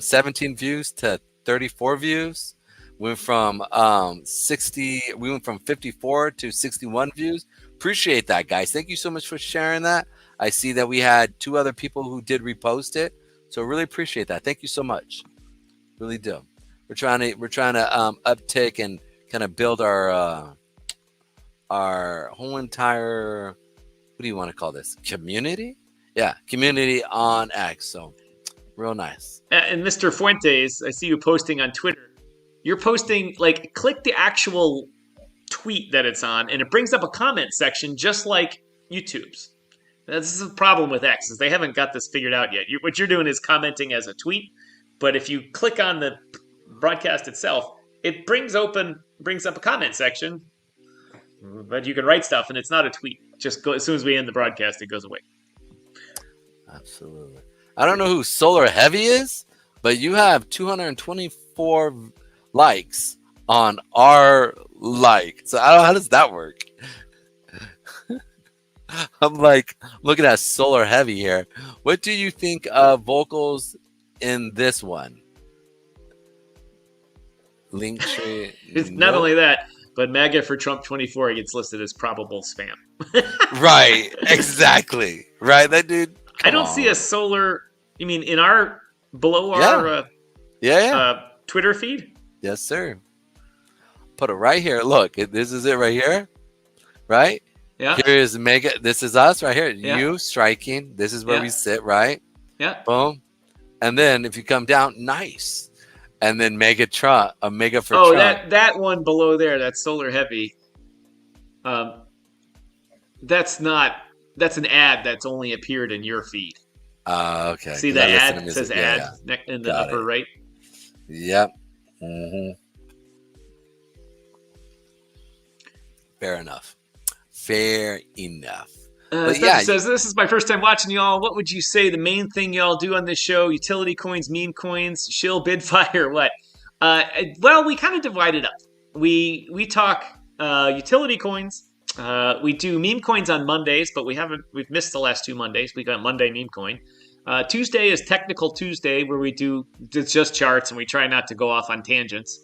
17 views to 34 views. We went from 54 to 61 views. Appreciate that, guys. Thank you so much for sharing that. I see that we had 2 other people who did repost it. So really appreciate that. Thank you so much. Really do. We're trying to uptick and kind of build our whole entire, what do you want to call this? Community? Yeah, community on X. So real nice. And Mr. Fuentes, I see you posting on Twitter. You're posting, click the actual tweet that it's on, and it brings up a comment section just like YouTube's. This is a problem with X, is they haven't got this figured out yet. What you're doing is commenting as a tweet, but if you click on the broadcast itself, it brings up a comment section, but you can write stuff, and it's not a tweet. Just as soon as we end the broadcast, it goes away. Absolutely. I don't know who Solar Heavy is, but you have 224 likes on our like. So I don't know, how does that work? I'm looking at Solar Heavy here. What do you think of vocals in this one? Linktree. It's not only that, but MAGA for Trump 24 gets listed as probable spam. Right. Exactly. Right. That dude. I don't see a Solar. You mean in our our Twitter feed? Yes, sir. Put it right here. Look, this is it right here. Right. Yeah. Here is Mega. This is us right here. Yeah. You striking. This is where we sit, right? Yeah. Boom. And then if you come down, nice. And then Mega for Trump. That one below there, that's Solar Heavy. That's an ad that's only appeared in your feed. Okay. See that ad says ad in the upper right? Yep. Mm-hmm. Fair enough. Says, this is my first time watching y'all. What would you say the main thing y'all do on this show? Utility coins, meme coins, shill, bid fire, what? Well, we kind of divide it up. We talk utility coins. We do meme coins on Mondays, but we've missed the last 2 Mondays. We got Monday meme coin. Tuesday is Technical Tuesday, where it's just charts and we try not to go off on tangents.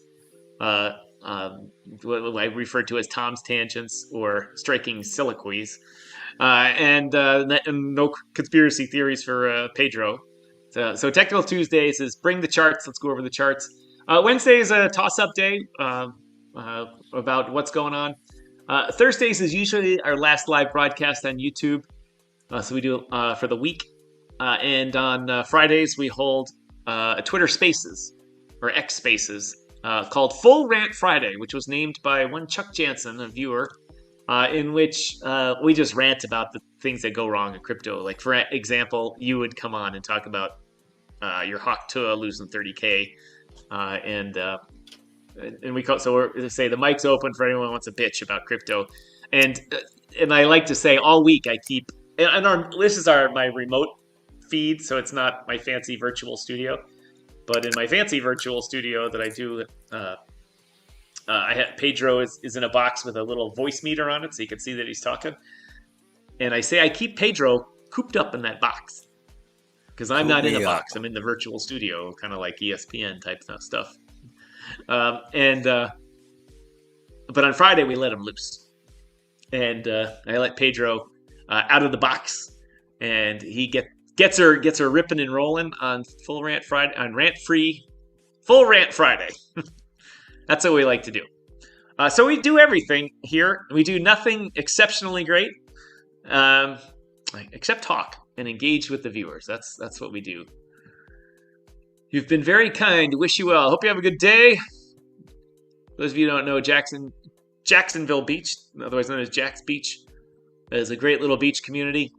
What I refer to as Tom's tangents or striking soliloquies, and no conspiracy theories for Pedro. So Technical Tuesdays is bring the charts. Let's go over the charts. Wednesday is a toss-up day about what's going on. Thursdays is usually our last live broadcast on YouTube. So we do for the week. And on Fridays, we hold a Twitter Spaces or X Spaces called Full Rant Friday, which was named by one Chuck Jansen, a viewer, in which we just rant about the things that go wrong in crypto. Like, for example, you would come on and talk about your Hawk Tua losing 30K. And we call, so we're say the mic's open for anyone who wants to bitch about crypto. And I like to say all week I keep, and this is my remote feed, so it's not my fancy virtual studio. But in my fancy virtual studio that I do, I have Pedro is in a box with a little voice meter on it, so you can see that he's talking. And I say I keep Pedro cooped up in that box because I'm not in a box. I'm in the virtual studio, kind of like ESPN type stuff. But on Friday we let him loose, and I let Pedro out of the box, and he gets her ripping and rolling on Full Rant Friday, on Full Rant Friday. That's what we like to do. So we do everything here. We do nothing exceptionally great, except talk and engage with the viewers. That's what we do. You've been very kind. Wish you well. Hope you have a good day. Those of you who don't know, Jacksonville Beach, otherwise known as Jack's Beach, is a great little beach community.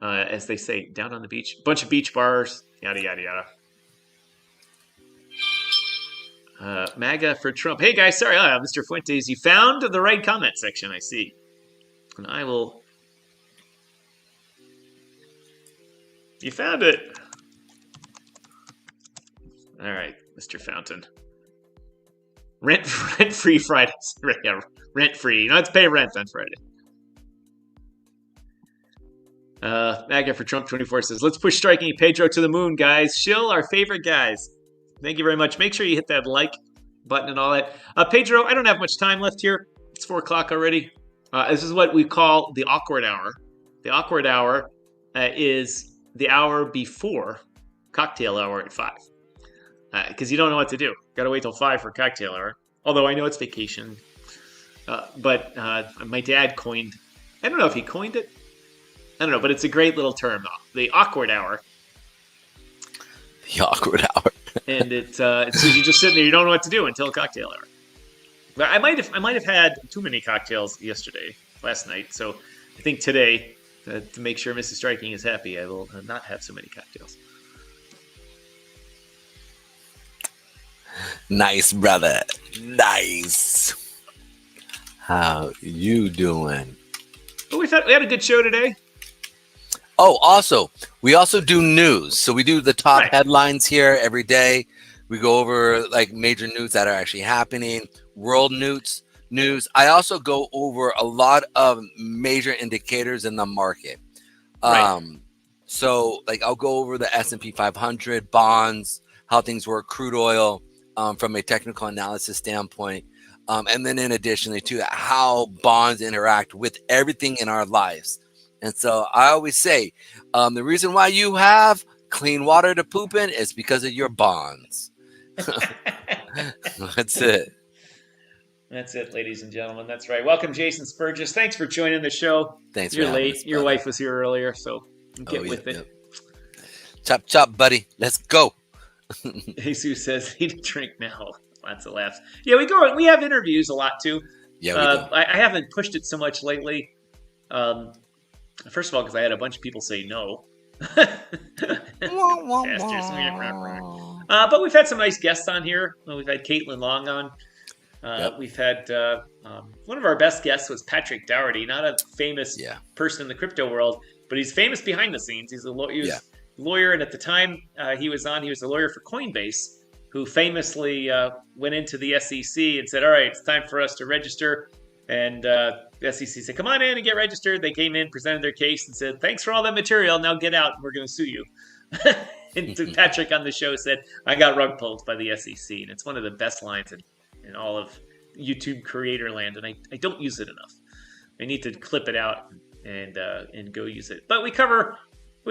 As they say, down on the beach. Bunch of beach bars, yada, yada, yada. MAGA for Trump. Hey, guys, sorry, Mr. Fuentes, you found the right comment section, I see. And I will... You found it. All right, Mr. Fountain. Rent-free Fridays. Yeah, rent-free. You don't have to pay rent on Friday. MAGA for Trump 24 says, let's push Striking and Pedro to the moon, guys. Shill, our favorite guys. Thank you very much. Make sure you hit that like button and all that. Pedro, I don't have much time left here. It's 4 o'clock already. This is what we call the awkward hour. The awkward hour is the hour before cocktail hour at 5. Because you don't know what to do. Got to wait till 5 for cocktail hour. Although I know it's vacation. But my dad coined... I don't know if he coined it. I don't know, but it's a great little term. The awkward hour. The awkward hour. And it's you just sitting there, you don't know what to do until cocktail hour. But I might have had too many cocktails last night. So I think today, to make sure Mrs. Striking is happy, I will not have so many cocktails. Nice, brother. Nice. How you doing? Well, we had a good show today. Oh, we also do news. So we do the top headlines here every day. We go over like major news that are actually happening, world news. I also go over a lot of major indicators in the market. So like I'll go over the S&P 500, bonds, how things work, crude oil from a technical analysis standpoint. And then in addition to how bonds interact with everything in our lives. And so I always say, the reason why you have clean water to poop in is because of your bonds. That's it. That's it, ladies and gentlemen. That's right. Welcome, Jason Spurgis. Thanks for joining the show. Thanks. You're late. Your wife was here earlier, so get with it. Chop, chop, buddy. Let's go. Jesus says he'd drink now. Lots of laughs. Yeah, we have interviews a lot too. Yeah, we do. I haven't pushed it so much lately. First of all, because I had a bunch of people say no. Bastards. But we've had some nice guests on here. We've had Caitlin Long on. We've had one of our best guests was Patrick Dougherty, not a famous person in the crypto world, but he's famous behind the scenes. He's a lawyer, and at the time he was a lawyer for Coinbase, who famously went into the SEC and said, all right, it's time for us to register. And the SEC said, come on in and get registered. They came in, presented their case, and said, thanks for all that material. Now get out, and we're going to sue you. And so Patrick on the show said, I got rug pulled by the SEC. And it's one of the best lines in all of YouTube creator land. And I don't use it enough. I need to clip it out and go use it. But we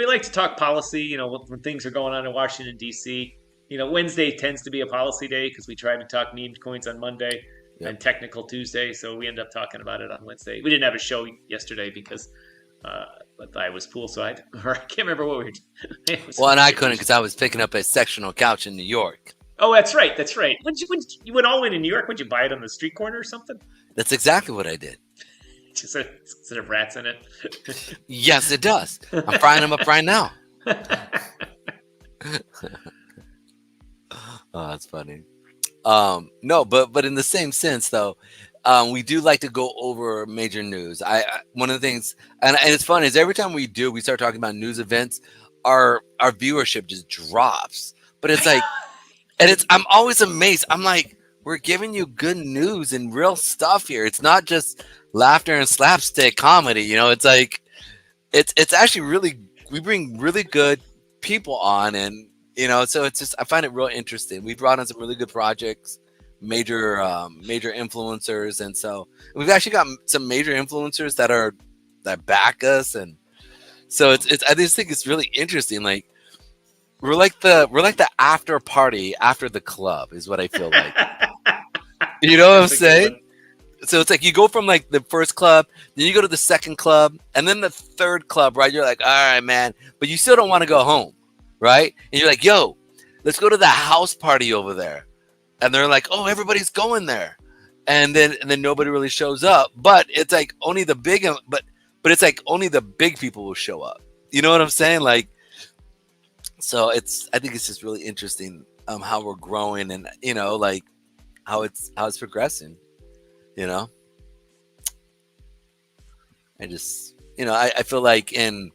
like to talk policy, when things are going on in Washington, D.C. Wednesday tends to be a policy day because we try to talk meme coins on Monday. And technical Tuesday, so we end up talking about it on Wednesday. We didn't have a show yesterday because I was pool, so I can't remember what we were doing. Well, and I couldn't because I was picking up a sectional couch in New York. Oh, that's right. You went all the way to New York? Would you buy it on the street corner or something? That's exactly what I did. Just instead of rats in it? Yes, it does. I'm frying them up right now. Oh, that's funny. No, but in the same sense though, we do like to go over major news. One of the things, and it's funny, is every time we start talking about news events, our viewership just drops. But it's like, and I'm always amazed. I'm like, we're giving you good news and real stuff here. It's not just laughter and slapstick comedy. You know, it's like, it's actually really, we bring really good people on, and you know, so it's just, I find it real interesting. We brought on some really good projects, major influencers, and so we've actually got some major influencers that back us, and so it's I just think it's really interesting. Like we're like the after party after the club is what I feel like. You know what I'm saying? So it's like you go from like the first club, then you go to the second club, and then the third club, right? You're like, all right, man, but you still don't want to go home, right? And you're like, yo, let's go to the house party over there. And they're like, oh, everybody's going there. And then nobody really shows up. But it's like only the big, but it's like only the big people will show up. You know what I'm saying? Like, so I think it's just really interesting how we're growing, and you know, like how it's progressing. You know, I just, you know, I feel like in,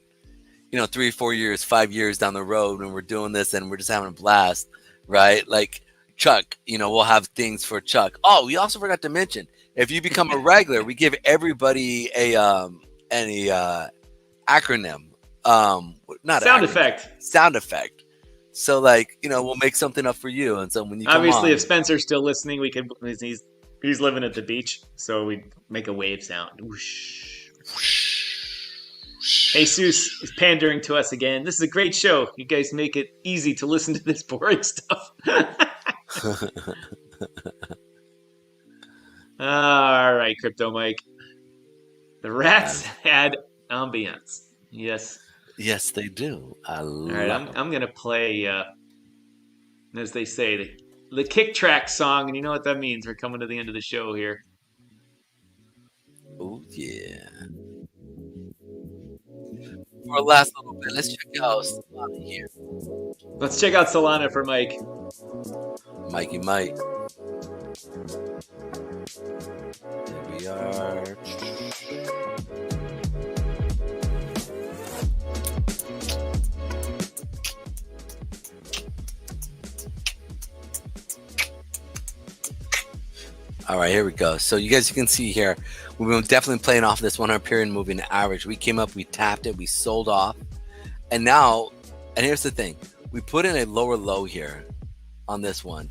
you know, 3, 4 years, 5 years down the road when we're doing this and we're just having a blast, right? Like Chuck, you know, we'll have things for Chuck. Oh, we also forgot to mention, if you become a regular, we give everybody a acronym, not sound acronym, effect. Sound effect. So like, you know, we'll make something up for you, and so when you obviously come on, if Spencer's still listening, we could. He's living at the beach, so we make a wave sound. Whoosh. Jesus is pandering to us again. This is a great show. You guys make it easy to listen to this boring stuff. All right, Crypto Mike. The rats had ambience. Yes. Yes, they do. All right, I'm gonna play, as they say, the kick track song, and you know what that means. We're coming to the end of the show here. Oh yeah. For the last little bit, let's check out Solana here. Let's check out Solana for Mike. Mikey Mike. There we are. All right, here we go. So you guys can see here, we've been definitely playing off this 100 period moving average. We came up, we tapped it, we sold off. And now, and here's the thing, we put in a lower low here on this one.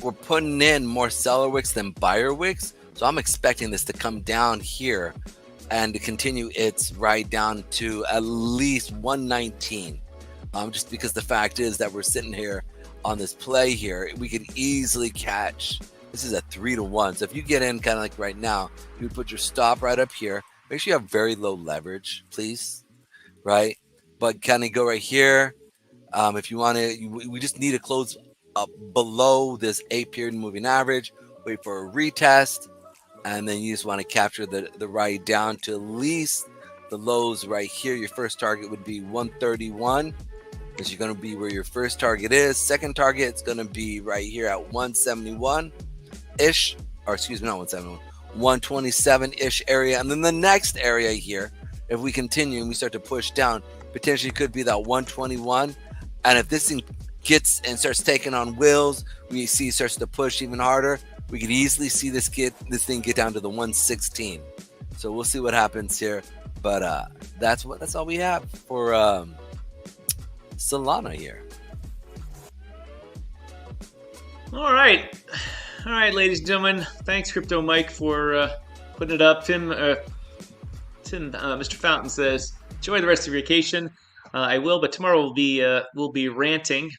We're putting in more seller wicks than buyer wicks. So I'm expecting this to come down here and to continue its ride down to at least 119. Just because the fact is that we're sitting here on this play here, we could easily catch. This is a 3-to-1. So if you get in kind of like right now, you would put your stop right up here. Make sure you have very low leverage, please. Right? But kind of go right here. If you want to, we just need to close up below this 8-period moving average. Wait for a retest. And then you just want to capture the ride down to at least the lows right here. Your first target would be 131. Because you're going to be where your first target is. Second target, it's going to be right here at 171. Ish, or excuse me, not 171, 127-ish area. And then the next area here, if we continue and we start to push down, potentially could be that 121. And if this thing gets and starts taking on wheels, we see it starts to push even harder, we could easily see this thing get down to the 116. So we'll see what happens here. But that's all we have for Solana here. All right, ladies and gentlemen. Thanks, Crypto Mike, for putting it up. Tim, Mr. Fountain says, enjoy the rest of your vacation. I will, but tomorrow we'll be ranting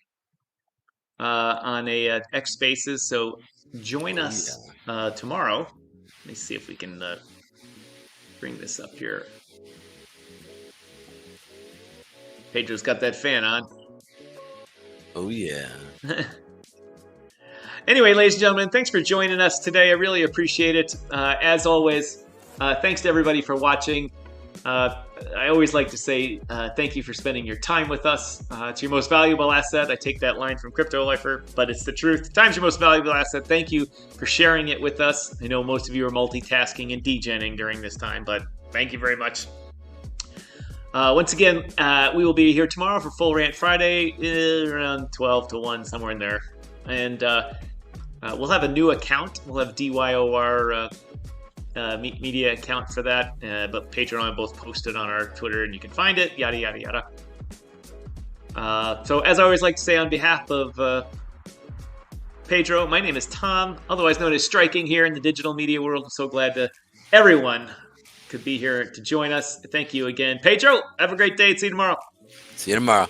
on a X Spaces. So join us tomorrow. Let me see if we can bring this up here. Pedro's got that fan on. Oh yeah. Anyway, ladies and gentlemen, thanks for joining us today. I really appreciate it. As always, thanks to everybody for watching. I always like to say thank you for spending your time with us. It's your most valuable asset. I take that line from Crypto Lifer, but it's the truth. Time's your most valuable asset. Thank you for sharing it with us. I know most of you are multitasking and degenning during this time, but thank you very much. Once again, we will be here tomorrow for Full Rant Friday around 12 to 1, somewhere in there. And we'll have a new account. We'll have DYOR Media account for that. But Pedro and I both posted on our Twitter, and you can find it, yada, yada, yada. So as I always like to say on behalf of Pedro, my name is Tom, otherwise known as Striking here in the digital media world. I'm so glad that everyone could be here to join us. Thank you again. Pedro, have a great day. See you tomorrow. See you tomorrow.